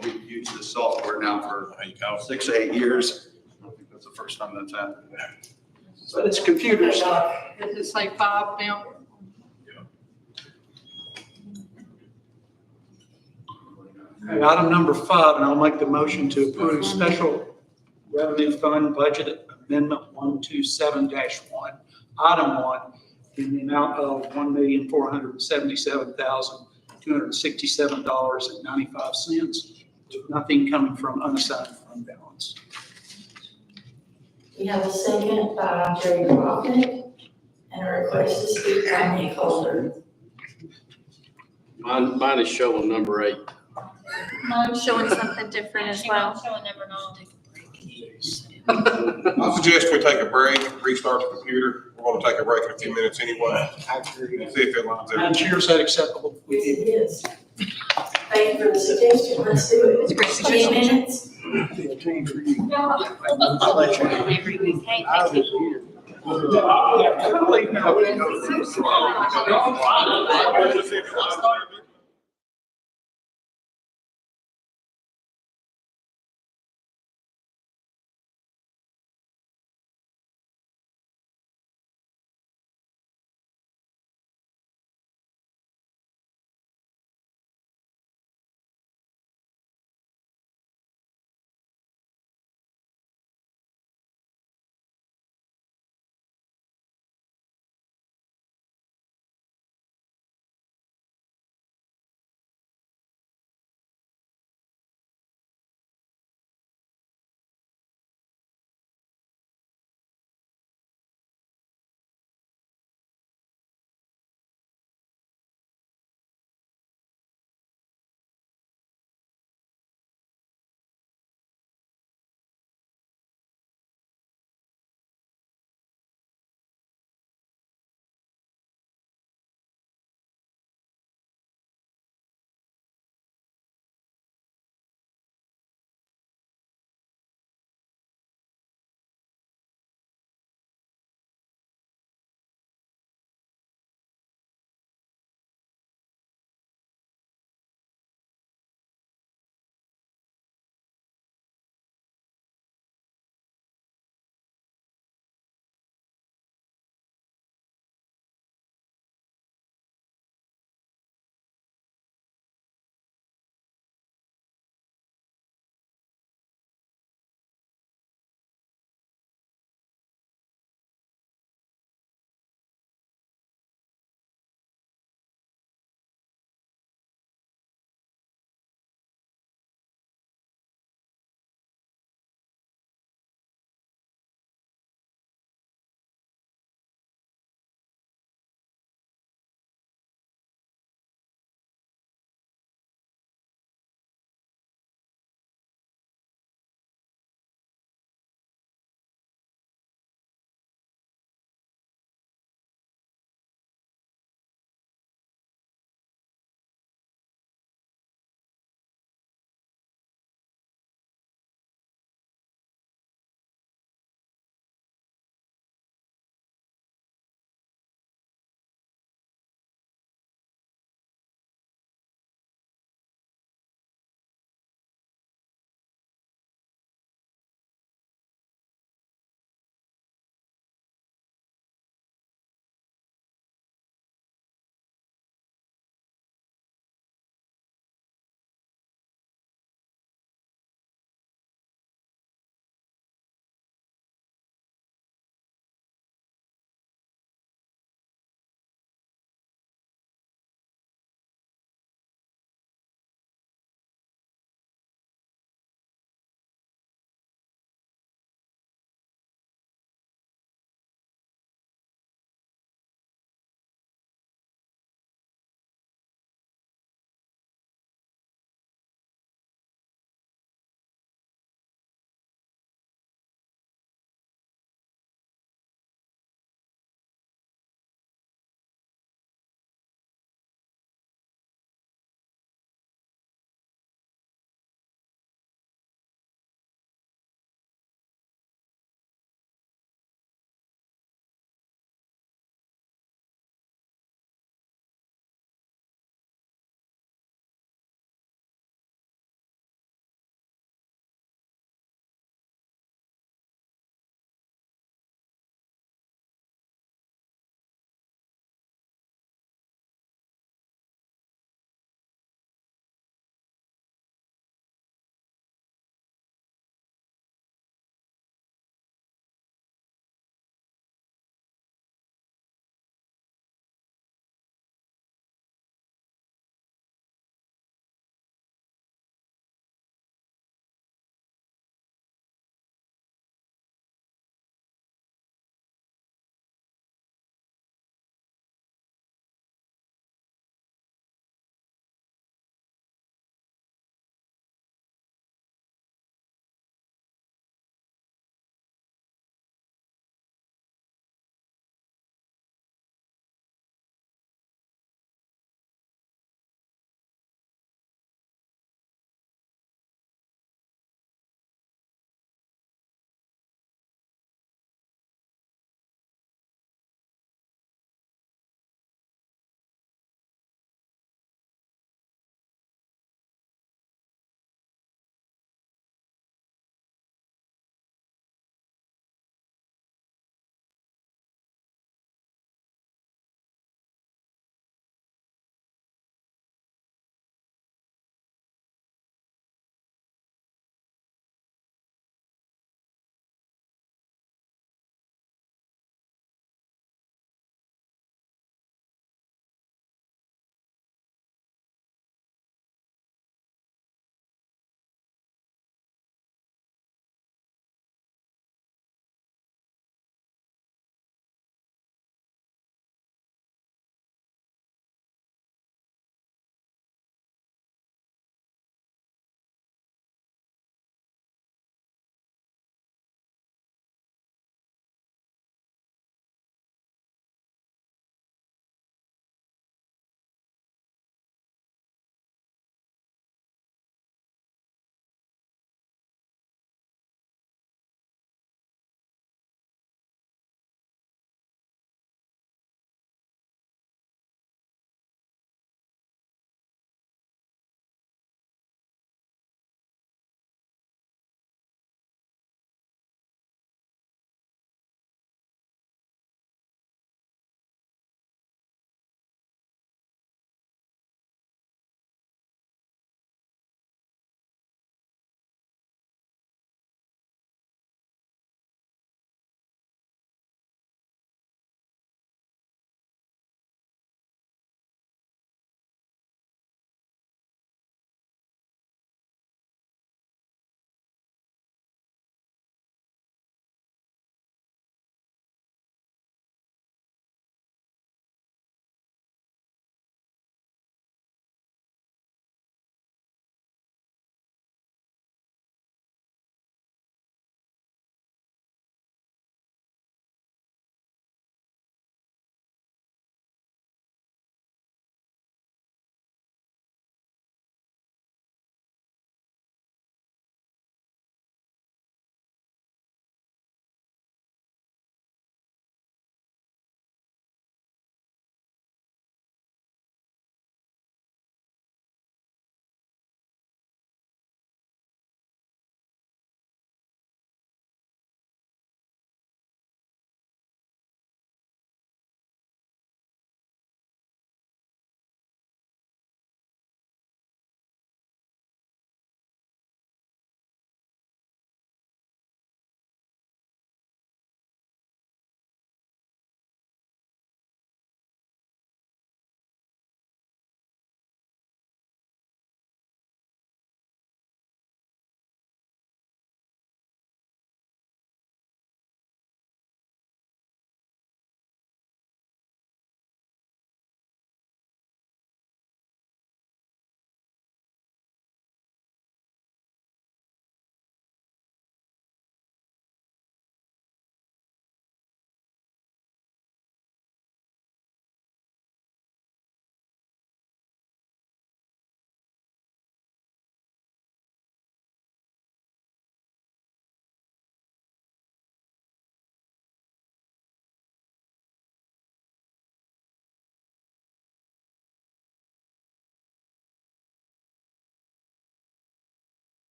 We've used this software now for 6 to 8 years. I think that's the first time that's happened. But it's computers. Does it say 5 now? Okay, item number 5, and I'll make the motion to approve special revenue fund budget amendment 127-1, item 1, in the amount of $1,477,267.95, with nothing coming from unassigned fund balance. We have a second by Jerry Prophet and a request to speak by Nick Holder. Mine is showing number 8. Mine's showing something different as well. Showing number 9. I suggest we take a break, restart the computer. We're gonna take a break in a few minutes anyway. See if it lines up. Madam Chair, is that acceptable? Yes, it is. Thank you for the suggestion. Let's do it. It's a great 3 suggestion. minutes. I'll let you. Yeah.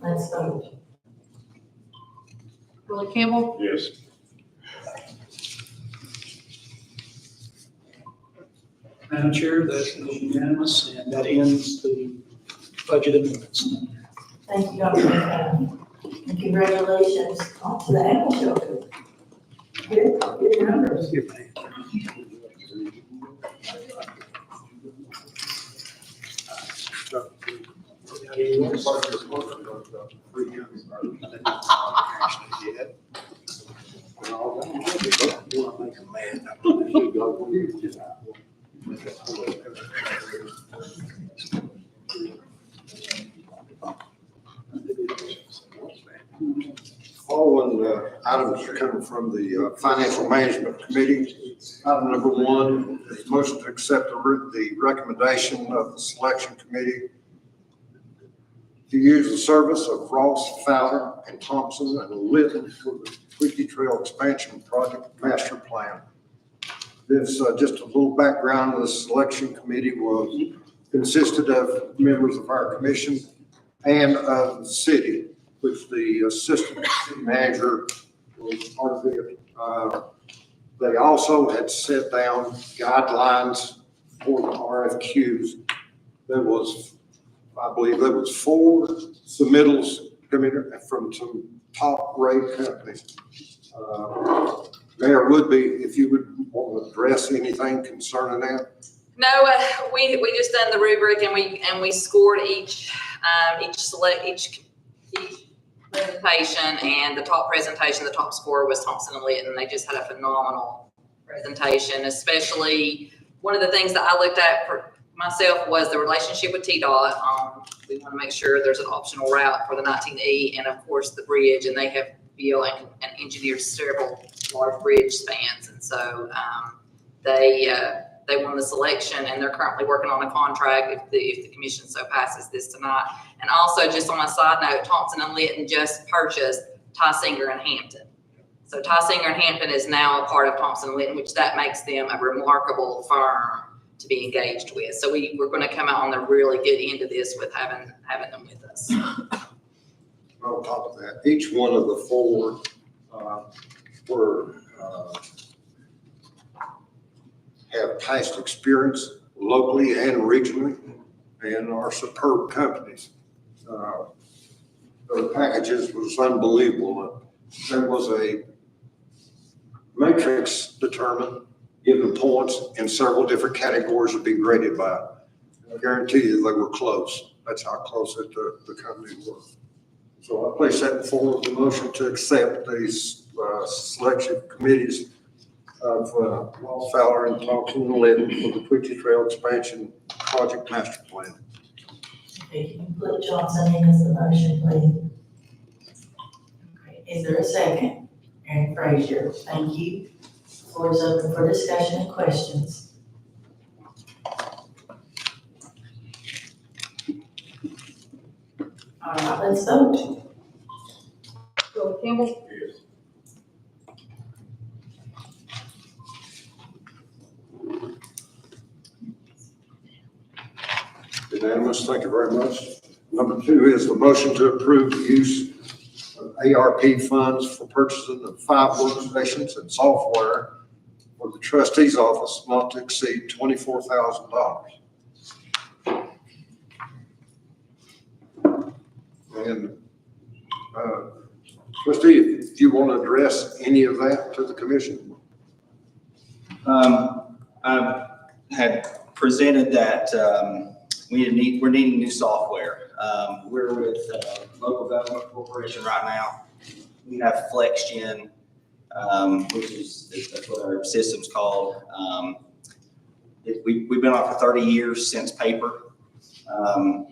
Let's vote. Willie Campbell, Yes. Madam Chair, that is unanimous, and that ends the budget amendments. Thank you, Dr. McAdam. And congratulations on to the animal shelter. Good numbers. Following items are coming from the Financial Management Committee. Item number one is motion to accept the recommendation of the Selection Committee to use the service of Ross, Fowler, and Thompson and Litton for the Tweety Trail Expansion Project Master Plan. This, just a little background, the Selection Committee consisted of members of our commission and of the city, which the assistant city manager was part of it. They also had set down guidelines for the RFQs. There was, I believe there was 4 submittals coming from some top rate companies. Mayor Woodby, if you would want to address anything concerning that. No, we just done the rubric and we scored each presentation, and the top presentation, the top score was Thompson and Litton. They just had a phenomenal presentation, especially one of the things that I looked at for myself was the relationship with TDOT. We want to make sure there's an optional route for the 19E and of course the bridge, and they have built and engineered several large bridge spans. And so they won the selection, and they're currently working on a contract if the commission so passes this tonight. And also, just on a side note, Thompson and Litton just purchased Ty Singer and Hampton. So Ty Singer and Hampton is now a part of Thompson and Litton, which that makes them a remarkable firm to be engaged with. So we're going to come out on the really good end of this with having them with us. On top of that, each one of the 4 have past experience locally and regionally and are superb companies. The packages was unbelievable. There was a matrix determined, given points in several different categories to be graded by. I guarantee you they were close. That's how close the company was. So I place that forward the motion to accept these selection committees of Ross, Fowler, and Thompson and Litton for the Tweety Trail Expansion Project Master Plan. Okay, can you put Johnson in as the motion, please? Okay, is there a second? Aaron Frazier, thank you. Floor is open for discussion and questions. All right, let's vote. Willie Campbell, Yes. Unanimous, thank you very much. Number 2 is the motion to approve the use of ARP funds for purchasing of 5 workstations and software for the trustee's office not to exceed $24,000. And trustee, if you want to address any of that to the commission. I had presented that we're needing new software. We're with Local Government Corporation right now. We have FlexGen, that's what our system's called. We've been on for 30 years since paper.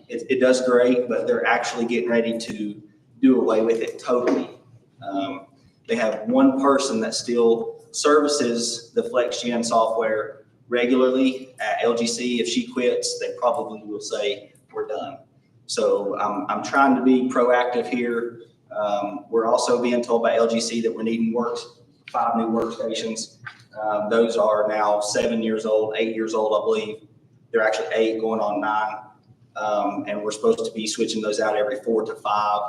It does great, but they're actually getting ready to do away with it totally. They have one person that still services the FlexGen software regularly at LGC. If she quits, they probably will say, we're done. So I'm trying to be proactive here. We're also being told by LGC that we're needing 5 new workstations. Those are now 7 years old, 8 years old, I believe. They're actually 8 going on And we're supposed to be switching those out every 4 to 5.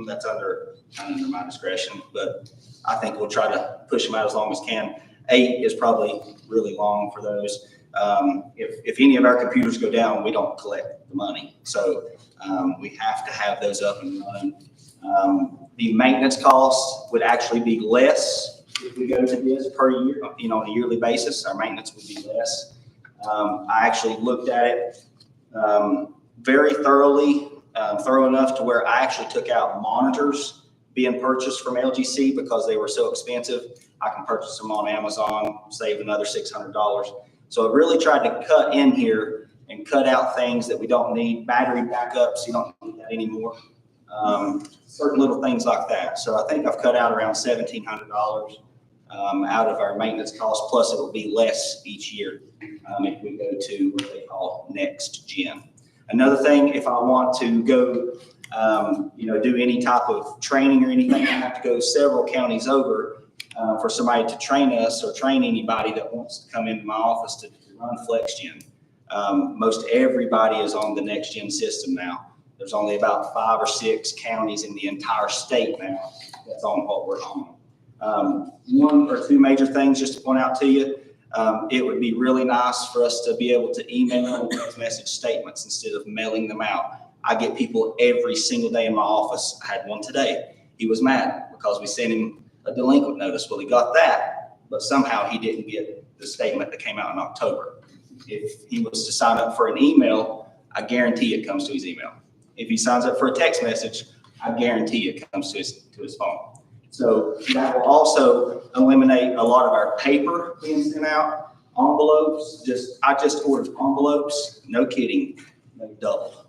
That's kind of under my discretion, but I think we'll try to push them out as long as can. 8 is probably really long for those. If any of our computers go down, we don't collect the money. So we have to have those up and running. The maintenance costs would actually be less if we go to this per year, on a yearly basis. Our maintenance would be less. I actually looked at it very thoroughly, thorough enough to where I actually took out monitors being purchased from LGC because they were so expensive. I can purchase them on Amazon, save another $600. So I really tried to cut in here and cut out things that we don't need. Battery backups, you don't need that anymore. Certain little things like that. So I think I've cut out around $1,700 out of our maintenance costs, plus it will be less each year if we go to what they call next gen. Another thing, if I want to go, do any type of training or anything, I have to go several counties over for somebody to train us or train anybody that wants to come into my office to run FlexGen. Most everybody is on the next gen system now. There's only about 5 or 6 counties in the entire state now that's on what we're on. 1 or 2 major things just to point out to you. It would be really nice for us to be able to email and text message statements instead of mailing them out. I get people every single day in my office. I had one today. He was mad because we sent him a delinquent notice. Well, he got that, but somehow he didn't get the statement that came out in October. If he was to sign up for an email, I guarantee it comes to his email. If he signs up for a text message, I guarantee it comes to his phone. So that will also eliminate a lot of our paper being sent out, envelopes. I just ordered envelopes, no kidding, double,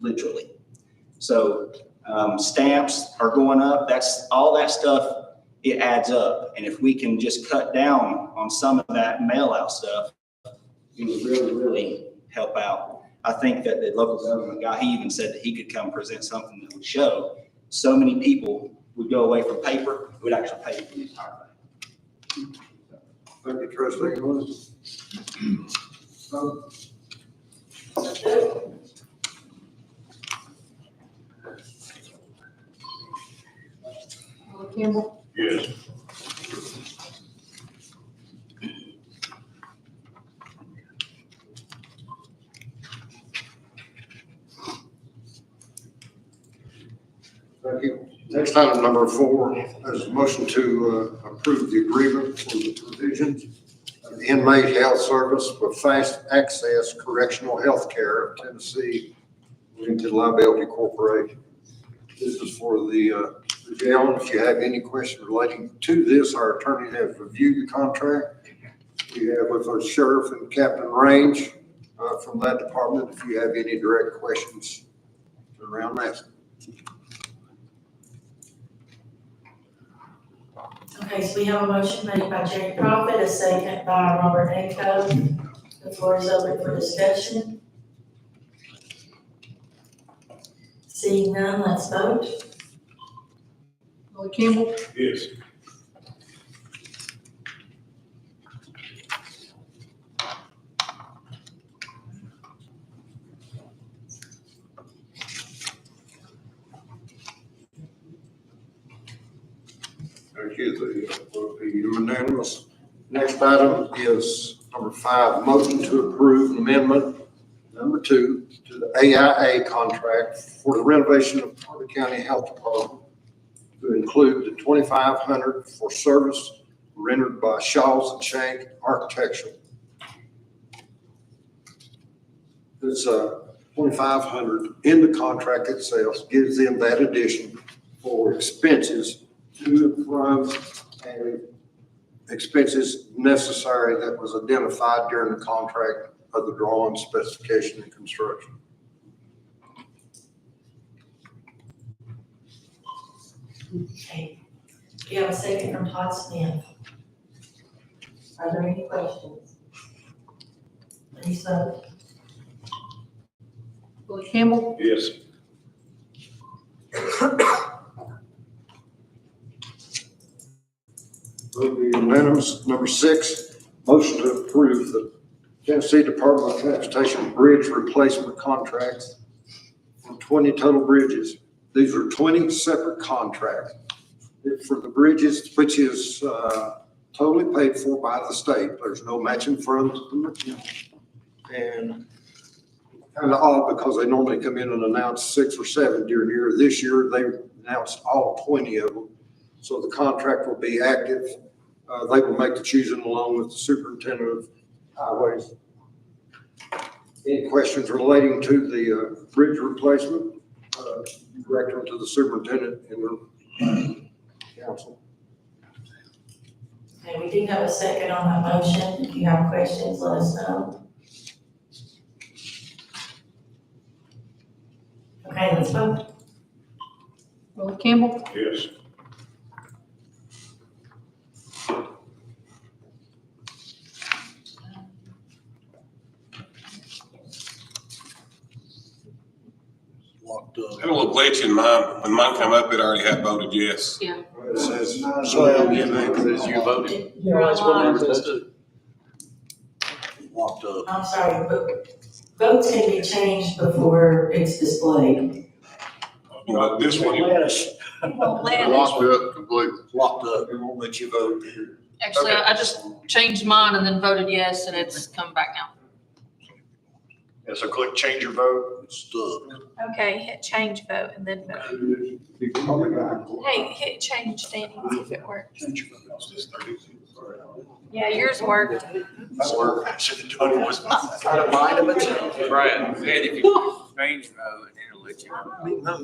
literally. So stamps are going up. That's all that stuff. It adds up. And if we can just cut down on some of that mail out stuff, it would really, really help out. I think that the local government guy, he even said that he could come present something that would show so many people would go away from paper, it would actually pay for the entire thing. Thank you, Trustee Lewis. Campbell? Yes. Thank you. Next item, number 4, is a motion to approve the agreement for the provisions of the inmate health service for fast access correctional health care of Tennessee Limited Liability Corporation. This is for the jail. If you have any questions relating to this, our attorney has reviewed the contract. We have with our sheriff and Captain Range from that department. If you have any direct questions around that. Okay, so we have a motion made by Jerry Prophet, a second by Robert Echo. The floor is open for discussion. Seeing none, let's vote. Billy Campbell? Yes. Thank you. Will be unanimous. Next item is number 5, motion to approve amendment number 2 to the AIA contract for the renovation of Carter County Health Department to include the $2,500 for service rendered by Shaws and Shank Architecture. This $2,500 in the contract itself gives them that addition for expenses to and from and expenses necessary that was identified during the contract of the drawing, specification, and construction. Okay. We have a second from Todd Smith. Are there any questions? Please vote. Billy Campbell? Yes. Will be unanimous. Number 6, motion to approve the Tennessee Department of Transportation bridge replacement contracts for 20 total bridges. These are 20 separate contracts for the bridges, which is totally paid for by the state. There's no matching funds from the county. And kind of odd because they normally come in and announce 6 or 7 during the year. This year, they announced all 20 of them. So the contract will be active. They will make the choosing along with the superintendent of highways. Any questions relating to the bridge replacement? Direct them to the superintendent and the council. Okay, we do have a second on that motion. If you have questions, let us know. Okay, let's vote. Willie Campbell, Yes. Locked up. Had a little glitch in mine. When mine come up, it already had voted yes. yeah. It says, says you voted. Locked up. I'm sorry, but votes can be changed before it's displayed. But this one, Locked up completely. Locked up. It won't let you vote. Actually, I just changed mine and then voted yes, and it's come back now. Yeah, so click change your vote. It's stuck. Okay, hit change vote and then vote. Hey, hit change, Danny, see if it works. Yeah, yours worked. Brian, if you change vote, it'll let you.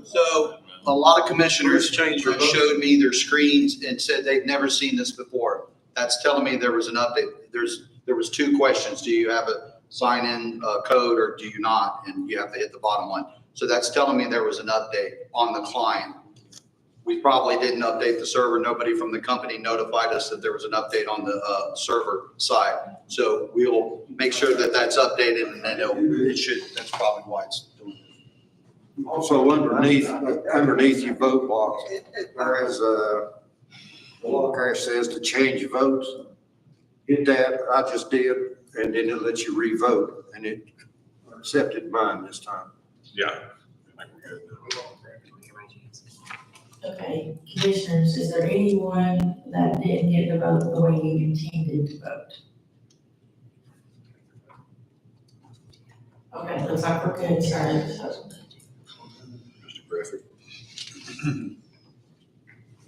So a lot of commissioners showed me their screens and said they've never seen this before. That's telling me there was an update. There was 2 questions. Do you have a sign-in code or do you not? And you have to hit the bottom one. So that's telling me there was an update on the client. We probably didn't update the server. Nobody from the company notified us that there was an update on the server side. So we'll make sure that that's updated and then it should, that's probably why it's doing it. Also underneath your vote box, there is a block there says to change your votes. Hit that, I just did, and then it lets you re-vote, and it accepted mine this time. Yeah. Okay, commissioners, is there anyone that didn't get to vote the way you intended to vote? Okay, looks like we're good, sorry.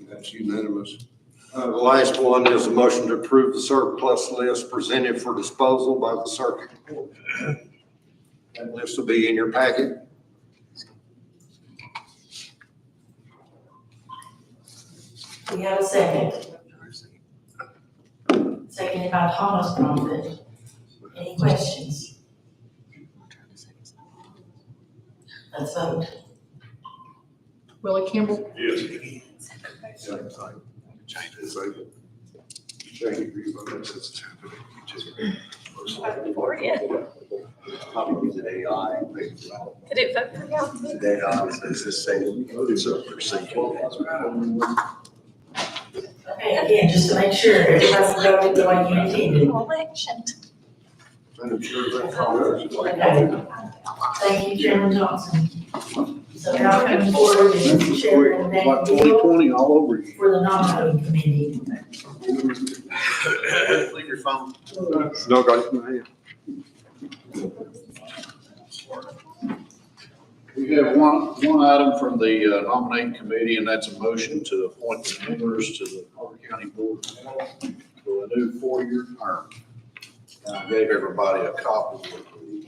That's unanimous. The last one is a motion to approve the surplus list presented for disposal by the circuit court. That list will be in your packet. We have a second. Seconded by Thomas Bromfield. Any questions? Let's vote. Willie Campbell, Yes. For you. Did it vote for you? Okay, again, just to make sure everybody's voted the way you intended. Election. Okay. Thank you, Chairman Johnson. So now coming forward is Chairman Daniel Deal all over you. for the nominating committee. Leave your phone. No, got it in my hand. We have one item from the nominating committee, and that's a motion to appoint the members to the Carter County Board of Health for a new 4-year term. And I gave everybody a copy of the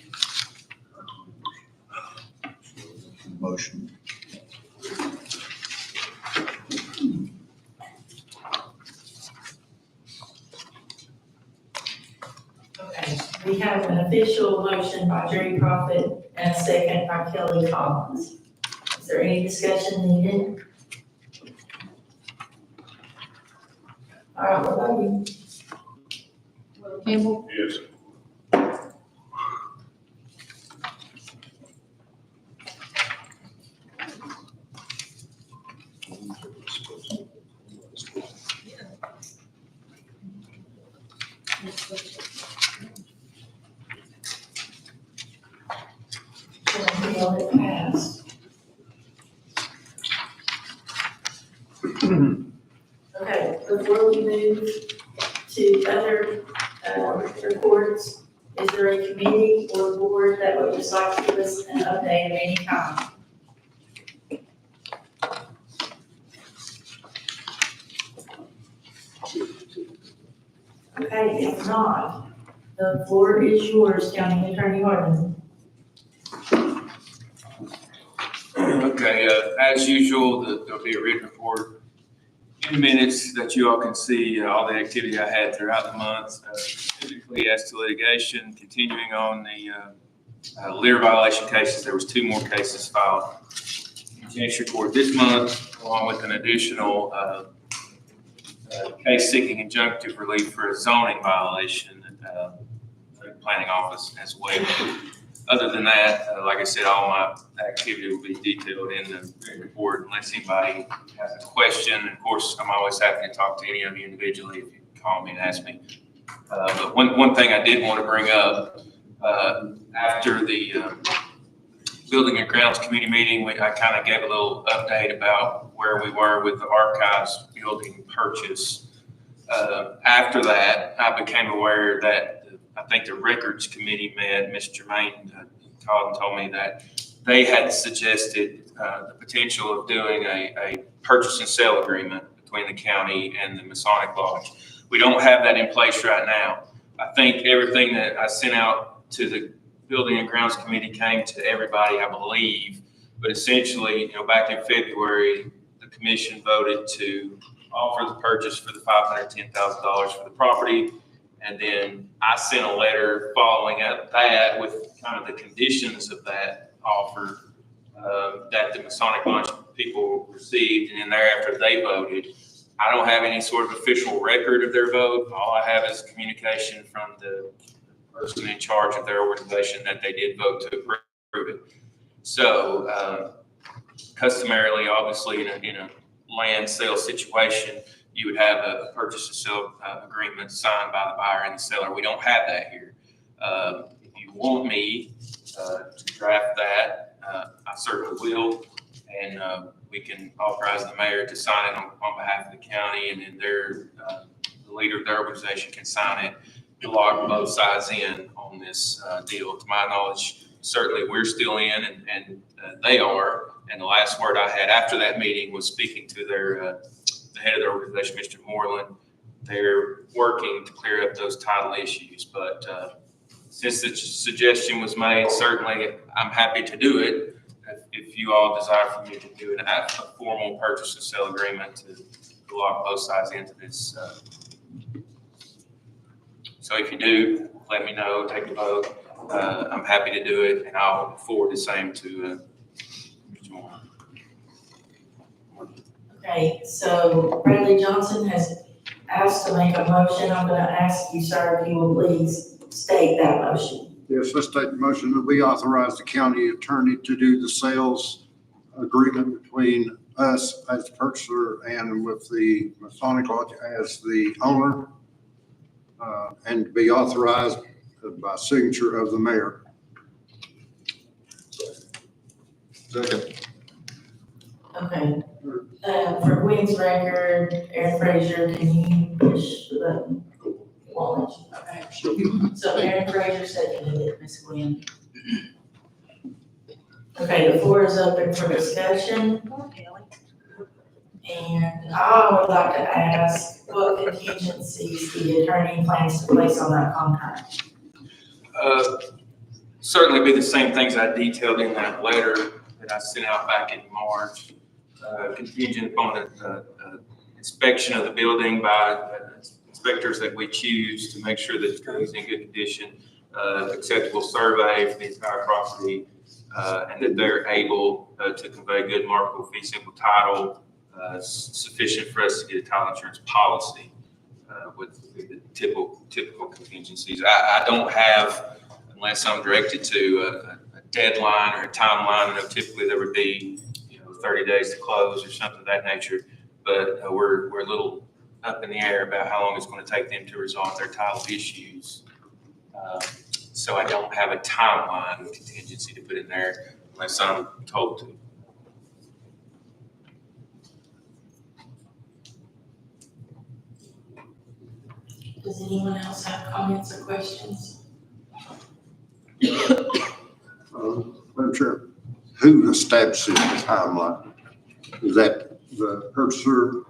motion. Okay, we have an official motion by Jerry Prophet and a second by Kelly Collins. Is there any discussion needed? All right, what about you? Campbell, Yes. Okay, before we move to other reports, is there a committee or board that would just like to give us an update of any kind? Okay, if not, the floor is yours, County Attorney Harden. Okay, as usual, there'll be a written report in minutes that you all can see all the activity I had throughout the month, specifically as to litigation, continuing on the litter violation cases. There was 2 more cases filed in Chancery Court this month, along with an additional case seeking injunctive relief for a zoning violation, the planning office as well. Other than that, like I said, all my activity will be detailed in the written report unless anybody has a question. Of course, I'm always happy to talk to any of you individually if you call me and ask me. But one thing I did want to bring up, after the Building and Grounds Committee meeting, I kind of gave a little update about where we were with the archives building purchase. After that, I became aware that I think the Records Committee met. Mr. Jermaine called and told me that they had suggested the potential of doing a purchase and sale agreement between the county and the Masonic Lodge. We don't have that in place right now. I think everything that I sent out to the Building and Grounds Committee came to everybody, I believe. But essentially, back in February, the commission voted to offer the purchase for the $510,000 for the property. And then I sent a letter following up that with kind of the conditions of that offer that the Masonic Lodge people received. And then thereafter they voted. I don't have any sort of official record of their vote. All I have is communication from the person in charge of their organization that they did vote to approve it. So customarily, obviously, in a land sale situation, you would have a purchase and sale agreement signed by the buyer and the seller. We don't have that here. If you want me to draft that, I certainly will. And we can authorize the mayor to sign it on behalf of the county, and then the leader of their organization can sign it to lock both sides in on this deal. To my knowledge, certainly we're still in, and they are. And the last word I had after that meeting was speaking to the head of their organization, Mr. Moreland. They're working to clear up those title issues. But since the suggestion was made, certainly I'm happy to do it. If you all desire for me to do a formal purchase and sale agreement to lock both sides into this. So if you do, let me know, take a vote. I'm happy to do it, and I'll forward the same to Mr. Moore. Okay, so Bradley Johnson has asked to make a motion. I'm going to ask you, sir, if you will please state that motion. Yes, let's take the motion that we authorize the county attorney to do the sales agreement between us as the purchaser and with the Masonic Lodge as the owner, and to be authorized by signature of the mayor. Second. Okay. For Gwen's record, Aaron Frazier, can you push the button? Won't let you. Okay. So Aaron Frazier seconded it, Ms. Gwen. Okay, the floor is open for discussion. And I would like to ask what contingencies the attorney plans to place on that contract. Certainly be the same things I detailed in that letter that I sent out back in March. Contingent upon the inspection of the building by inspectors that we choose to make sure that it's in good condition, acceptable survey for the entire property, and that they're able to convey good marketable fee simple title, sufficient for us to get a title insurance policy with the typical contingencies. I don't have, unless I'm directed to a deadline or a timeline. I know typically there would be 30 days to close or something of that nature, but we're a little up in the air about how long it's going to take them to resolve their title issues. So I don't have a timeline contingency to put in there unless I'm told to. Does anyone else have comments or questions? Madam Chair, who establishes the timeline? Is that the purchaser?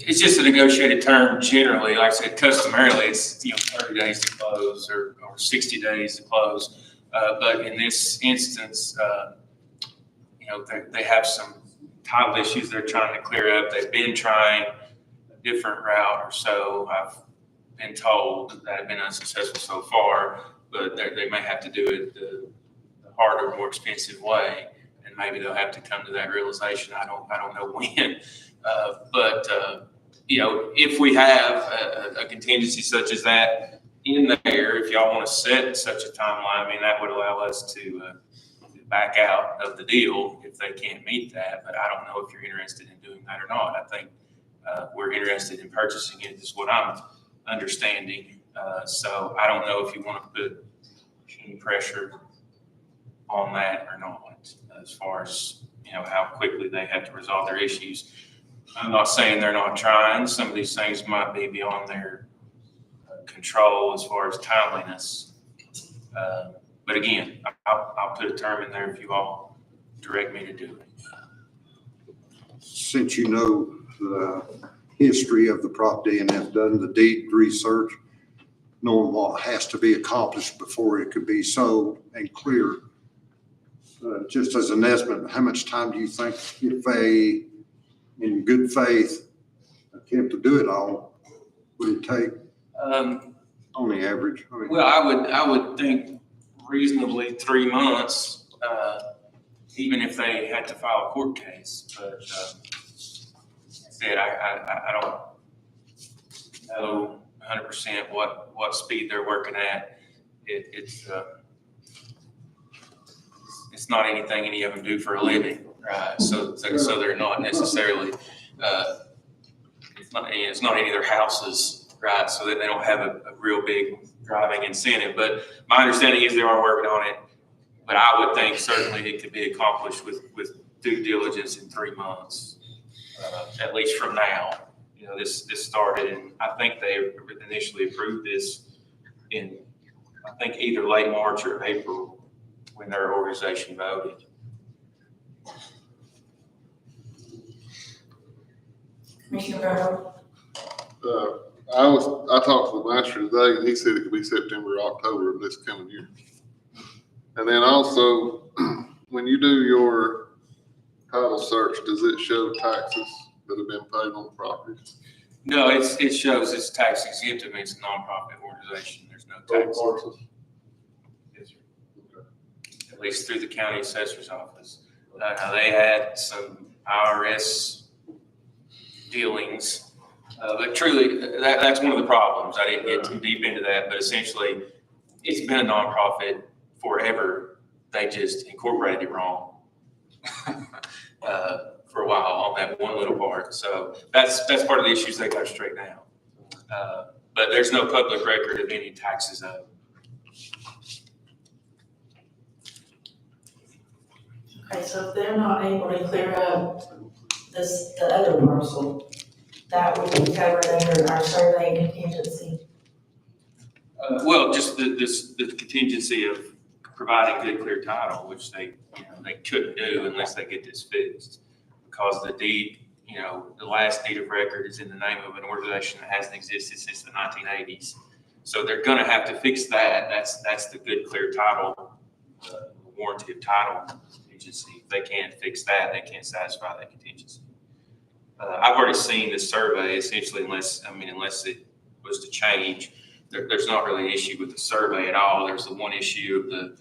It's just a negotiated term generally. Like I said, customarily, it's, 30 days to close or 60 days to close. But in this instance, they have some title issues they're trying to clear up. They've been trying a different route or so. I've been told that have been unsuccessful so far, but they may have to do it the harder, more expensive way. And maybe they'll have to come to that realization. I don't know when. If we have a contingency such as that in there, if y'all want to set such a timeline, I mean, that would allow us to back out of the deal if they can't meet that. But I don't know if you're interested in doing that or not. I think we're interested in purchasing it, is what I'm understanding. So I don't know if you want to put any pressure on that or not, as far as, how quickly they have to resolve their issues. I'm not saying they're not trying. Some of these things might be beyond their control as far as timeliness. But again, I'll put a term in there if you all direct me to do it. Since you know the history of the property and have done the deed research, knowing what has to be accomplished before it could be sold and cleared, just as an estimate, how much time do you think, if they, in good faith, attempt to do it all, would it take on the average? I mean, Well, I would think reasonably 3 months, even if they had to file a court case. But I don't know 100% what speed they're working at. It's not anything any of them do for a living, right? So they're not necessarily, it's not any of their houses, right? So that they don't have a real big driving incentive. But my understanding is they are working on it. But I would think certainly it could be accomplished with due diligence in 3 months, at least from now. This started, and I think they initially approved this in, I think, either late March or April when their organization voted. Commissioner Burrow? I talked to the master today, and he said it could be September or October of this coming year. And then also, when you do your title search, does it show taxes that have been paid on the property? No, it shows it's tax exempt. I mean, it's a nonprofit organization. There's no taxes. Yes, sir. At least through the county assessor's office. Now they had some IRS dealings, but truly, that's one of the problems. I didn't get too deep into that, but essentially, it's been a nonprofit forever. They just incorporated it wrong for a while on that one little part. So that's part of the issues they got to straighten out. But there's no public record of any taxes owed. Okay, so if they're not able to clear up the other parcel, that would be covered under our survey contingency. Well, just the contingency of providing good, clear title, which they couldn't do unless they get this fixed. Because the deed, the last deed of record is in the name of an organization that hasn't existed since the 1980s. So they're gonna have to fix that. That's the good, clear title, warranty of title contingency. If they can't fix that, they can't satisfy that contingency. I've already seen the survey, essentially, unless it was to change, there's not really an issue with the survey at all. There's the one issue of the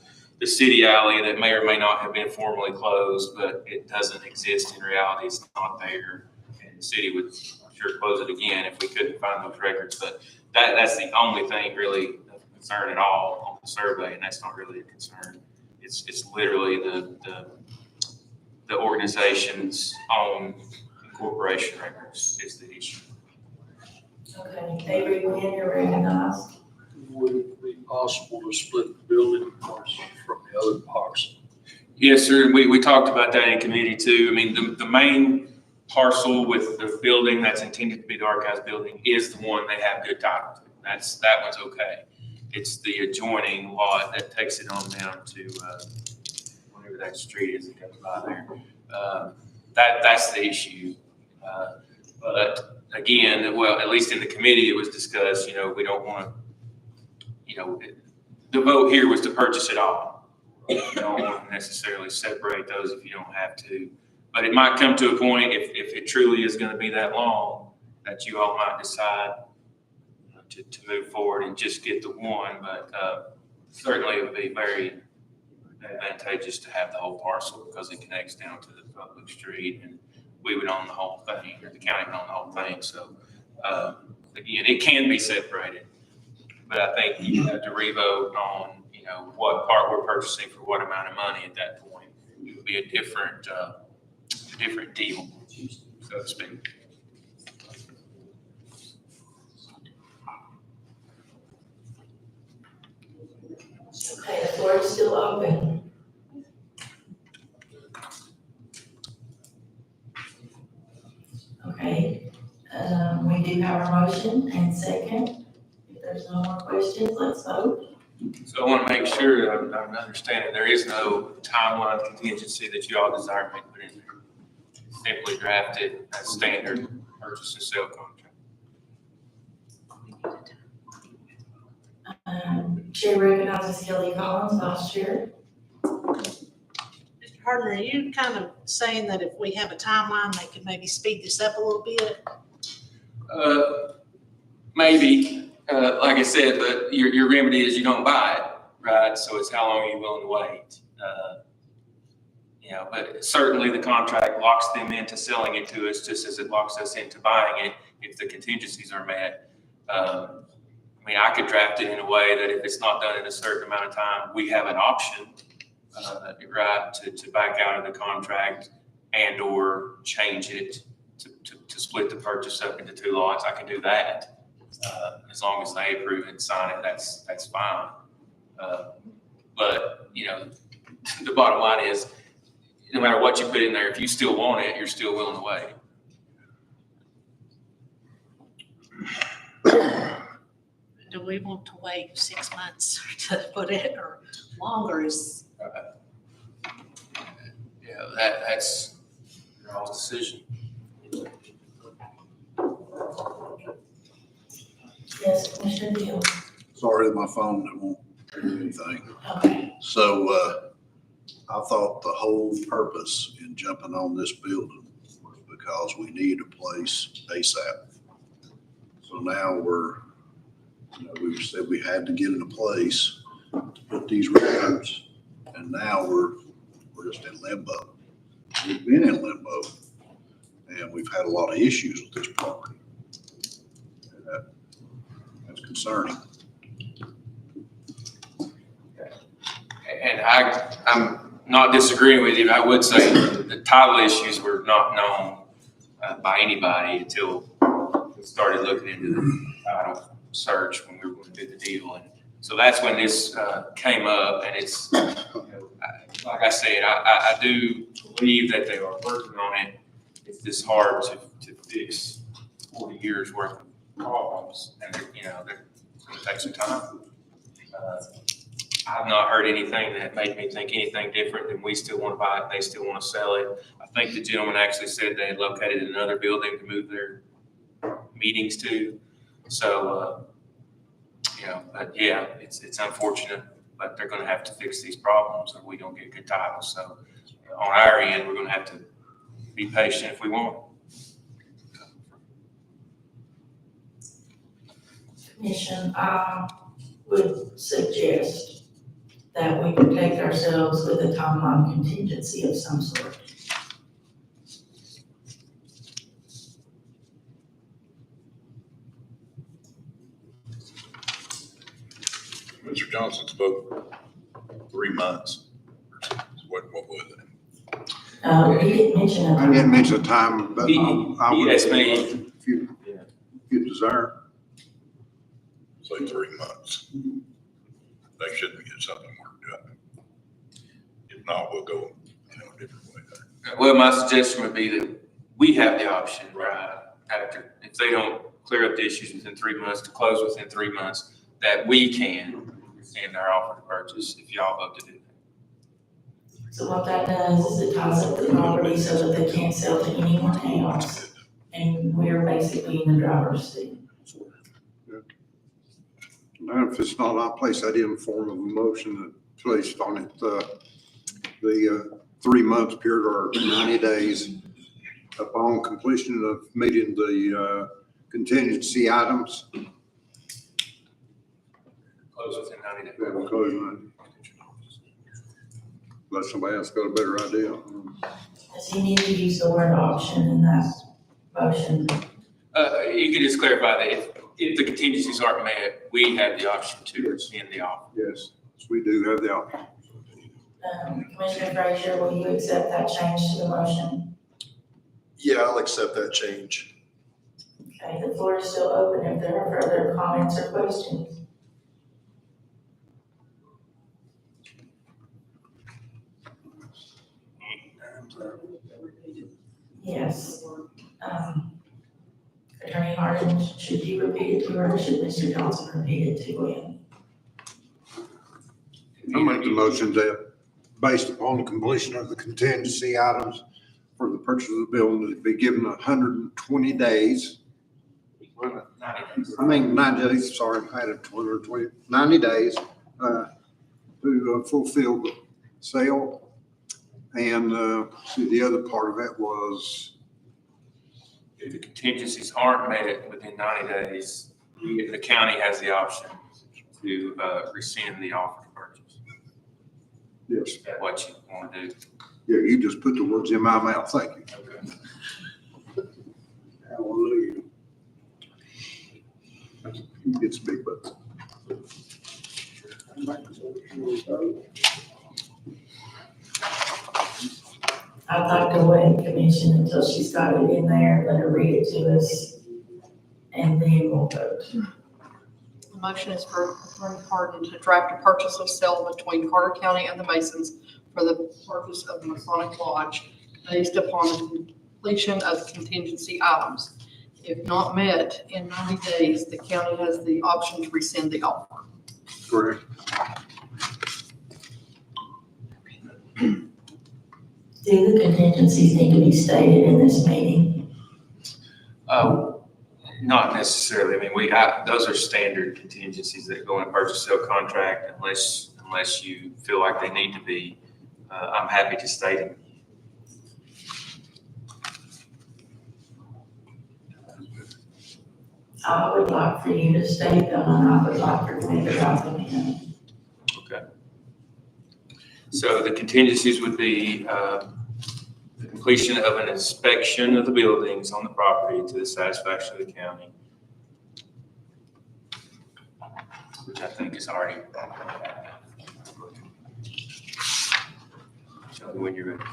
city alley that may or may not have been formally closed, but it doesn't exist in reality. It's not there. And the city would, I'm sure, close it again if we couldn't find those records. But that's the only thing really of concern at all on the survey, and that's not really a concern. It's literally the organization's own incorporation records is the issue. Okay, Avery, when you're recognized. Would it be possible to split the building parcel from the other parcel? Yes, sir. We talked about that in committee too. I mean, the main parcel with the building that's intended to be the archives building is the one they have good title to. That one's okay. It's the adjoining lot that takes it on down to, whatever that street is that goes by there. That's the issue. But again, well, at least in the committee, it was discussed, you know, we don't want to, you know, the vote here was to purchase it all. You don't want to necessarily separate those if you don't have to. But it might come to a point, if it truly is going to be that long, that you all might decide to move forward and just get the one. But certainly it would be very advantageous to have the whole parcel because it connects down to the public street and we would own the whole thing, or the county would own the whole thing. So again, it can be separated. But I think you have to revote on, you know, what part we're purchasing for what amount of money at that point. It would be a different deal, so to speak. Okay, the floor is still open. Okay, we do have a motion and second. If there's no more questions, let's vote. So I want to make sure that I'm understanding, there is no timeline contingency that you all desire me to put in there. Simply drafted as standard purchase and sale contract. Chair recognizes Kelly Collins, Vice Chair. Mr. Harden, are you kind of saying that if we have a timeline, they could maybe speed this up a little bit? Maybe, like I said, but your remedy is you don't buy it, right? So it's how long are you willing to wait? You know, but certainly the contract locks them into selling it to us just as it locks us into buying it if the contingencies are met. I mean, I could draft it in a way that if it's not done in a certain amount of time, we have an option, right, to back out of the contract and or change it to split the purchase up into two lots. I can do that. As long as they approve and sign it, that's fine. But, you know, the bottom line is, no matter what you put in there, if you still want it, you're still willing to wait. Do we want to wait 6 months to put it, or longer is? Yeah, that's your all's decision. Yes, Commissioner Deal. Sorry, my phone won't do anything. Okay. So, I thought the whole purpose in jumping on this building was because we need a place ASAP. So now we said we had to get in a place to put these records, and now we're just in limbo. We've been in limbo, and we've had a lot of issues with this property. And that's concerning. And I'm not disagreeing with you. I would say the title issues were not known by anybody until we started looking into the title search when we were going to do the deal. And so that's when this came up, and it's, you know, like I said, I do believe that they are working on it. It's just hard to fix 40 years worth of problems, and you know, it's going to take some time. I've not heard anything that made me think anything different than we still want to buy it, they still want to sell it. I think the gentleman actually said they had located another building to move their meetings to. So, you know, but yeah, it's unfortunate, but they're going to have to fix these problems or we don't get good title. So on our end, we're going to have to be patient if we want. Commission, I would suggest that we protect ourselves with a timeline contingency of some sort. Mr. Johnson spoke 3 months. What was it? He didn't mention it. I didn't mention the time, but I would. Yes, me. If you desire. Say 3 months. They should get something worked out. If not, we'll go, a different way there. Well, my suggestion would be that we have the option, right, after, if they don't clear up the issues within 3 months, to close within 3 months, that we can rescind our offer to purchase if y'all vote to do that. So what that does is it ties up the property so that they can't sell to anyone else, and we're basically in the driver's seat. Now, if it's not our place, I didn't form a motion that placed on it, the 3 month period or 90 days upon completion of meeting the contingency items. Close within 90 days. Yeah, we'll close it. Unless somebody else got a better idea. Does he need to use the word option in that motion? You can just clarify that if the contingencies aren't met, we have the option to rescind the offer. Yes, we do have the option. Commissioner Frazier, will you accept that change to the motion? Yeah, I'll accept that change. Okay, the floor is still open if there are further comments or questions. Yes. Attorney Harden, should you repeat it to her, or should Mr. Johnson repeat it to him? I make the motion that based upon the completion of the contingency items for the purchase of the building, to be given 120 days. 90 days, sorry, I had 220, 90 days to fulfill the sale. And see, the other part of it was, If the contingencies aren't met within 90 days, the county has the option to rescind the offer to purchase. yes, Is that what you want to do? yeah, you just put the words in my mouth, thank you. Hallelujah. It's big, but. I'd like to wait, Commission, until she's got it in there, let her read it to us, and then we'll vote. The motion is for Attorney Harden to draft a purchase of sale between Carter County and the Masons for the purchase of the Masonic Lodge based upon the completion of contingency items. If not met in 90 days, the county has the option to rescind the offer. Correct. Do the contingencies need to be stated in this meeting? Not necessarily. I mean, those are standard contingencies that go in a purchase sale contract unless you feel like they need to be. I'm happy to state them. I would like for you to state them, and I would like for me to write them in. Okay. So the contingencies would be the completion of an inspection of the buildings on the property to the satisfaction of the county, which I think is already. Show me when you're ready.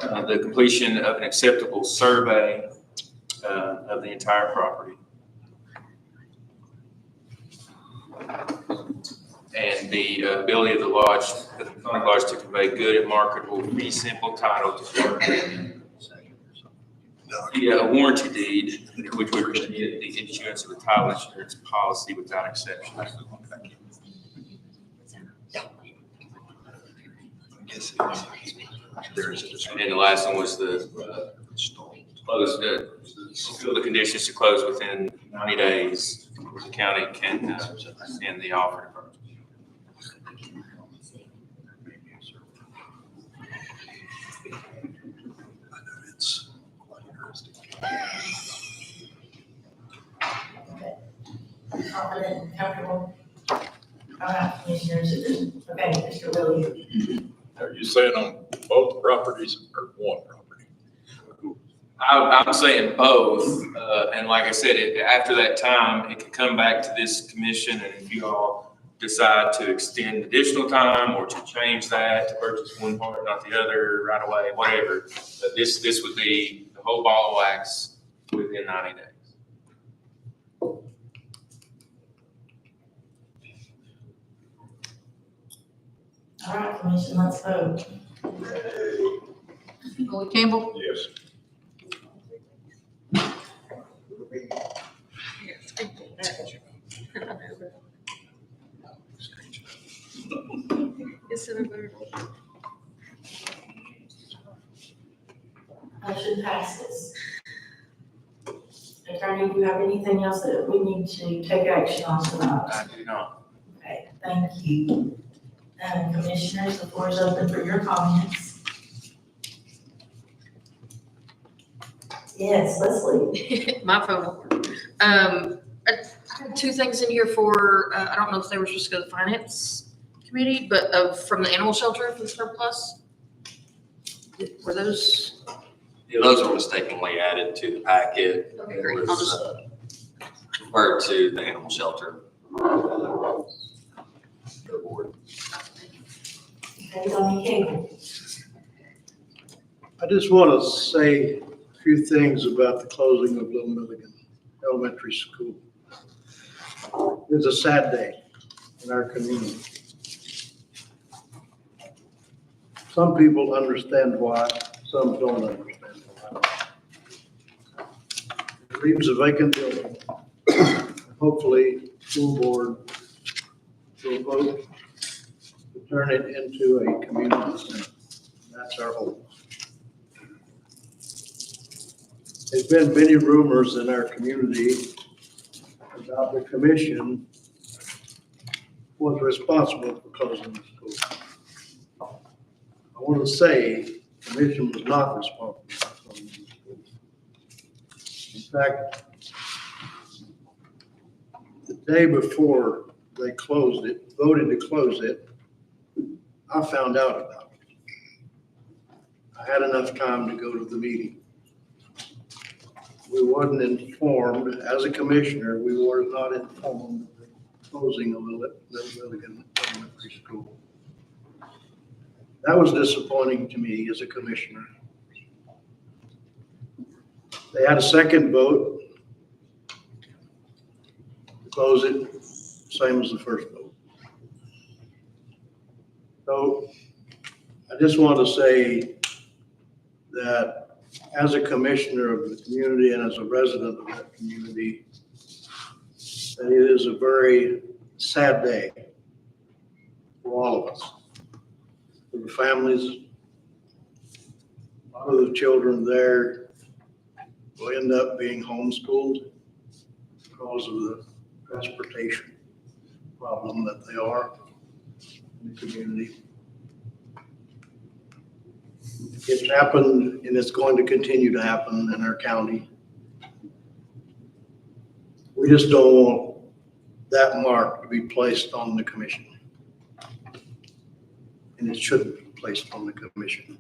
The completion of an acceptable survey of the entire property. And the ability of the lodge, the Masonic Lodge, to convey good and marketable fee simple title to the warranty deed, which would permit the issuance of a title insurance policy without exception. And then the last one was the fulfill the conditions to close within 90 days. The county can send the offer to purchase. Confident and comfortable? All right, Commissioners, okay, Mr. Williams. Are you saying on both properties or one property? I'm saying both, and like I said, after that time, it could come back to this commission, and if you all decide to extend additional time or to change that, to purchase one part, not the other, right away, whatever, this would be the whole ball of wax within 90 days. All right, Commission, let's vote. Billy Campbell, Yes. passes. Attorney, do you have anything else that we need to take action on tonight? I do not. Okay, thank you. Commissioners, the floor is open for your comments. Yes, Leslie. My phone won't work. I had two things in here for, I don't know if they were supposed to go to the finance committee, but from the animal shelter for the surplus. Were those? Yeah, those were mistakenly added to the packet. Okay, It great. I'll was, just- referred to the animal shelter. Board. Okay, Donnie Cagle. I just want to say a few things about the closing of Little Milligan Elementary School. It's a sad day in our community. Some people understand why, some don't understand why. It leaves a vacant building. Hopefully, school board will vote to turn it into a community center. That's our hope. There's been many rumors in our community about the commission was responsible for closing the school. I want to say the commission was not responsible for closing the school. In fact, the day before they closed it, voted to close it, I found out about it. I had enough time to go to the meeting. We wasn't informed, as a commissioner, we were not informed of the closing of Little Milligan Elementary School. That was disappointing to me as a commissioner. They had a second vote to close it, same as the first vote. So I just want to say that as a commissioner of the community and as a resident of that community, that it is a very sad day for all of us. For the families, a lot of the children there will end up being homeschooled because of the transportation problem that they are in the community. It's happened and it's going to continue to happen in our county. We just don't want that mark to be placed on the commission. And it shouldn't be placed on the commission.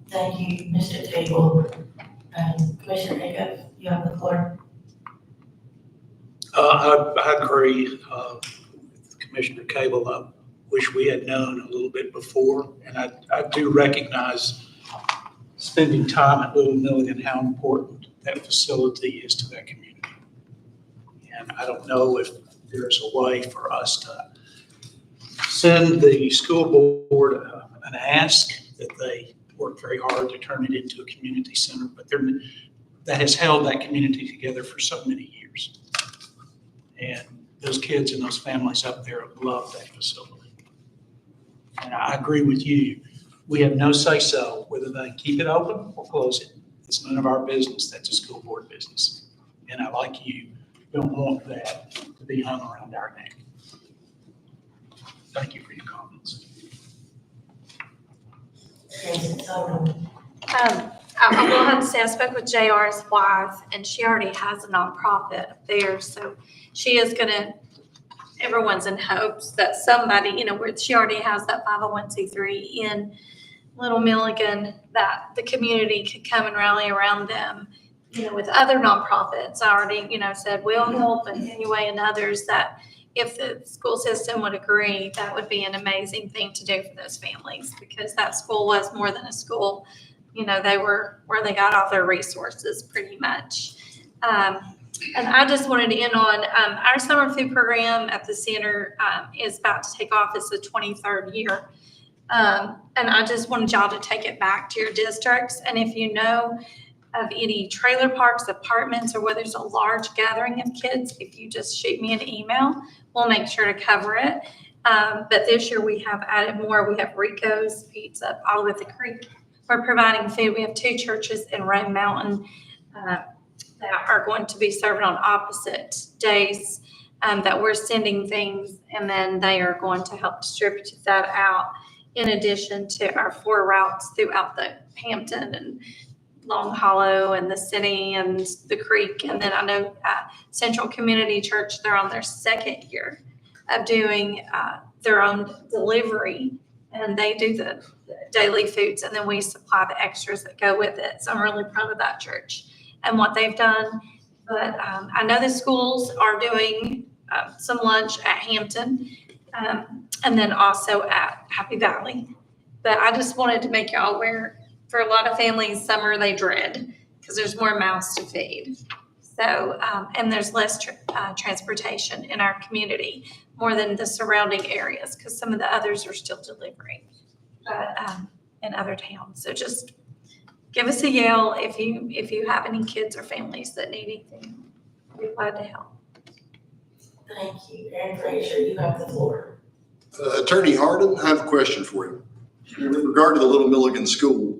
Thank you, Mr. Table. Commissioner Acuff, you have the floor. I agree with Commissioner Cable. I wish we had known a little bit before, and I do recognize spending time at Little Milligan, how important that facility is to that community. And I don't know if there's a way for us to send the school board an ask that they work very hard to turn it into a community center, but that has held that community together for so many years. And those kids and those families up there love that facility. And I agree with you. We have no say-so whether they keep it open or close it. It's none of our business. That's a school board business. And I, like you, don't want that to be hung around our neck. Thank you for your comments. I will have to say, I spoke with JR's wife, and she already has a nonprofit up there, so she is gonna, everyone's in hopes that somebody, where she already has that 501c3 in Little Milligan, that the community could come and rally around them, with other nonprofits. I already, said we'll help in any way, and others that if the school system would agree, that would be an amazing thing to do for those families, because that school was more than a school. They were where they got all their resources pretty much. And I just wanted to end on our summer food program at the center is about to take off. It's the 23rd year. And I just wanted y'all to take it back to your districts. And if you know of any trailer parks, apartments, or where there's a large gathering of kids, if you just shoot me an email, we'll make sure to cover it. But this year we have added more. We have Rico's Pizza, Olive at the Creek. We're providing food. We have 2 churches in Roan Mountain that are going to be serving on opposite days, that we're sending things, and then they are going to help distribute that out in addition to our 4 routes throughout the Hampton and Long Hollow and the city and the creek. And then I know Central Community Church, they're on their 2nd year of doing their own delivery, and they do the daily foods, and then we supply the extras that go with it. So I'm really proud of that church and what they've done. But I know the schools are doing some lunch at Hampton, and then also at Happy Valley. But I just wanted to make y'all aware, for a lot of families, summer they dread because there's more mouths to feed. So, and there's less transportation in our community, more than the surrounding areas, because some of the others are still delivering in other towns. So just give us a yell if you have any kids or families that need anything. We'd be glad to help. Thank you. Aaron Fraser, you have the floor. Attorney Harden, I have a question for you. In regard to the Little Milligan School,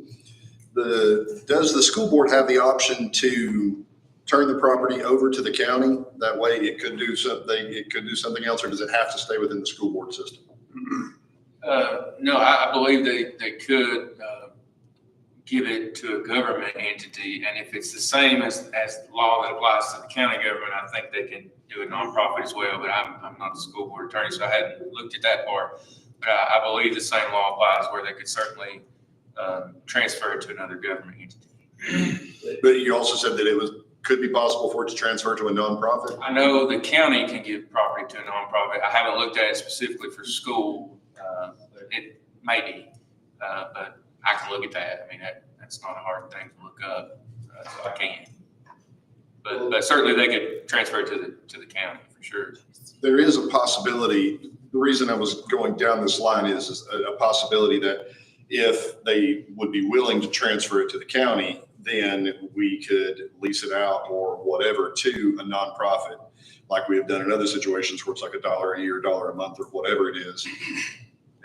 does the school board have the option to turn the property over to the county? That way it could do something else, or does it have to stay within the school board system? No, I believe they could give it to a government entity, and if it's the same as the law that applies to the county government, I think they can do a nonprofit as well, but I'm not a school board attorney, so I hadn't looked at that part. But I believe the same law applies, where they could certainly transfer it to another government entity. But you also said that could be possible for it to transfer to a nonprofit? I know the county can give property to a nonprofit. I haven't looked at it specifically for school. It may be, but I can look at that. I mean, that's not a hard thing to look up, so I can. But certainly they could transfer it to the county for sure. There is a possibility. The reason I was going down this line is a possibility that if they would be willing to transfer it to the county, then we could lease it out or whatever to a nonprofit, like we have done in other situations where it's like $1 a year, $1 a month, or whatever it is.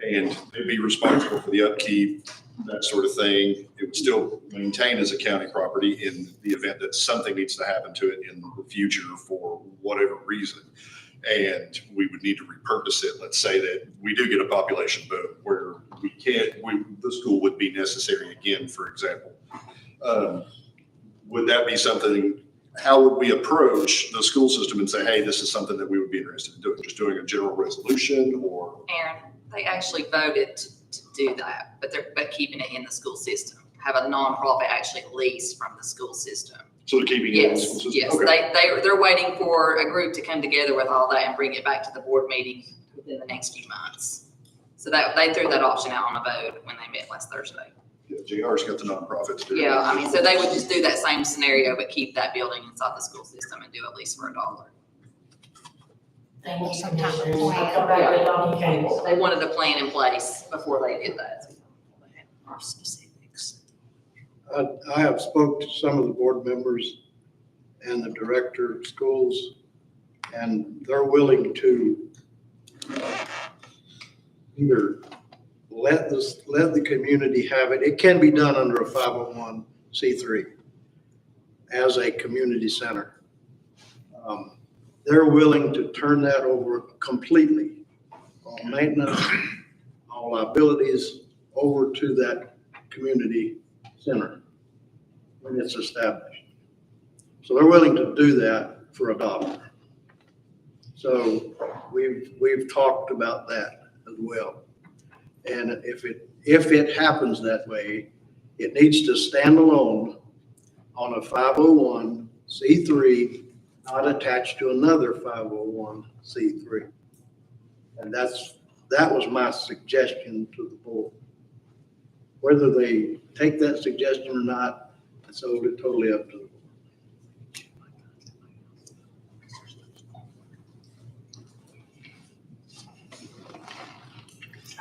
And they'd be responsible for the upkeep, that sort of thing. It would still maintain as a county property in the event that something needs to happen to it in the future for whatever reason. And we would need to repurpose it. Let's say that we do get a population boom where the school would be necessary again, for example. Would that be something, how would we approach the school system and say, hey, this is something that we would be interested in doing? Just doing a general resolution, or? Aaron, they actually voted to do that, but keeping it in the school system. Have a nonprofit actually lease from the school system. So they're keeping it in the school system? Yes, Okay. they're waiting for a group to come together with all that and bring it back to the board meeting within the next few months. So that, they threw that option out on a vote when they met last Thursday. Yeah, JR's got the nonprofit to do it. Yeah, I mean, so they would just do that same scenario, but keep that building inside the school system and do at least for $1. Thank you, Commissioners. I'll come back to Donnie Campbell. They wanted a plan in place before they did that. More specifics. I have spoke to some of the board members and the director of schools, and they're willing to either let the community have it. It can be done under a 501c3 as a community center. They're willing to turn that over completely, all maintenance, all liabilities, over to that community center when it's established. So they're willing to do that for $1. So we've talked about that as well. And if it happens that way, it needs to stand alone on a 501c3, not attached to another 501c3. And that was my suggestion to the board. Whether they take that suggestion or not, it's totally up to them.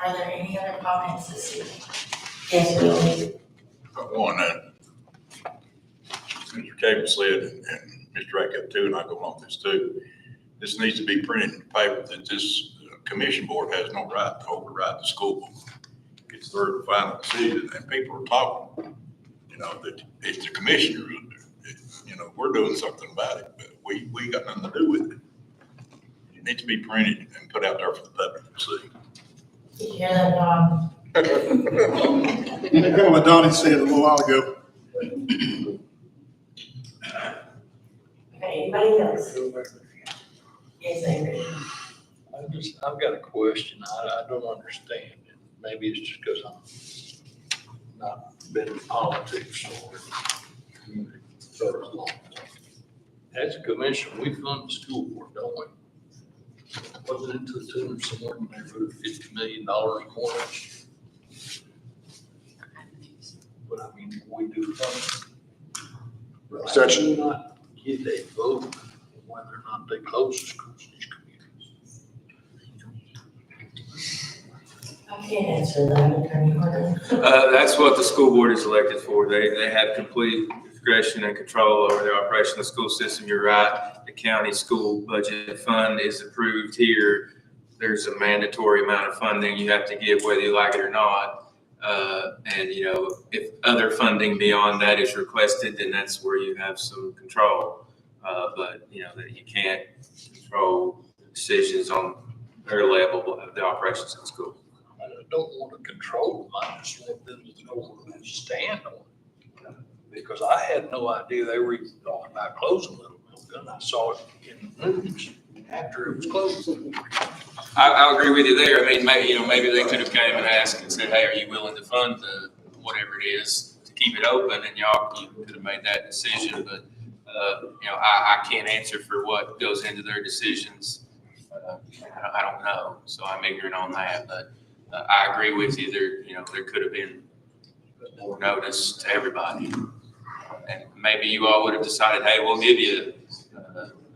Are there any other comments this evening? Yes, Bill. One, Mr. Cable said, and Mr. Rackett too, and I go along with this too, this needs to be printed in the paper that this commission board has no right to override the school board. It's their final decision, and people are talking, that it's the commissioner. We're doing something about it, but we got nothing to do with it. It needs to be printed and put out there for the public to see. Did you hear that, Don? Kind of what Donnie said a little while ago. Okay, anybody else? Yes, Avery. I've got a question. I don't understand it. Maybe it's just because I'm not been in politics or community for as long. As a commission, we fund the school board, don't we? Wasn't it to the tune of somewhere in the neighborhood of $50 million more? But I mean, we do fund. But I do not get a vote on whether or not they close the schools in these communities. I can't answer that, Attorney Harden. That's what the school board is elected for. They have complete discretion and control over the operation of the school system. You're right. The county school budget fund is approved here. There's a mandatory amount of funding you have to give whether you like it or not. And if other funding beyond that is requested, then that's where you have some control. But that you can't control decisions on their level of the operations of the school. I don't want to control them. I just want them to know where they stand on it. Because I had no idea they were even talking about closing Little Milton. I saw it in the news after it was closed. I agree with you there. I mean, maybe they could have came and asked and said, hey, are you willing to fund whatever it is to keep it open? And you could have made that decision. But, I can't answer for what goes into their decisions. I don't know. So I'm ignorant on that. But I agree with you. There could have been more notice to everybody. And maybe you all would have decided, hey, we'll give you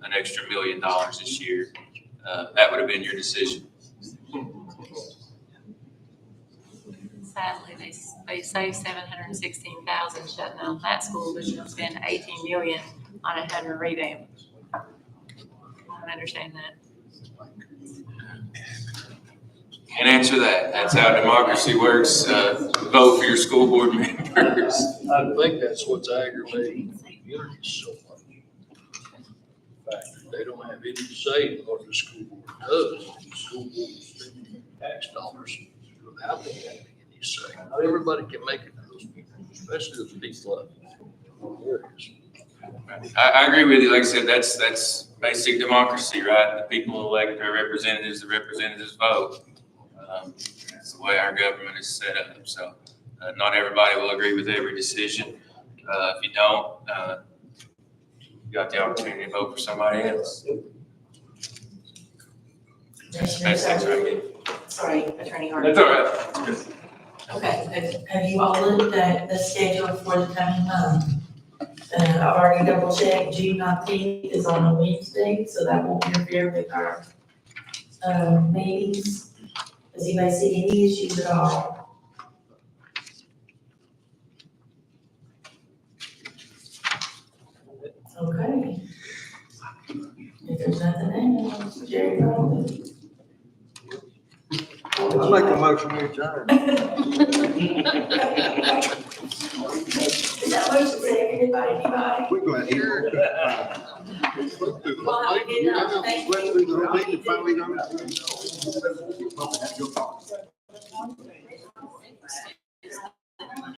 an extra $1 million this year. That would have been your decision. Sadly, they say 716,000 shutting down that school, but you'll spend 18 million on it having a revamp. I don't understand that. Can't answer that. That's how democracy works. Vote for your school board members. I think that's what's aggravating the community so much. The fact that they don't have any say in what the school board does. The school board is spending tax dollars without them having any say. Not everybody can make it to those people, especially those people up in areas. I agree with you. Like I said, that's basic democracy, right? The people elect their representatives, the representatives vote. That's the way our government is set up. So not everybody will agree with every decision. If you don't, you got the opportunity to vote for somebody else. That's right. Sorry, Attorney Harden. That's all right. Okay, have you all looked at the schedule for the coming month? I've already double checked, June 19th is on a Wednesday, so that won't interfere with our meetings. Does anybody see any issues at all? Okay. If there's nothing else, Jerry, I make a motion to adjourn. Is that motion seconded by anybody? We're glad here. Well, have a good night. Thank you. Finally,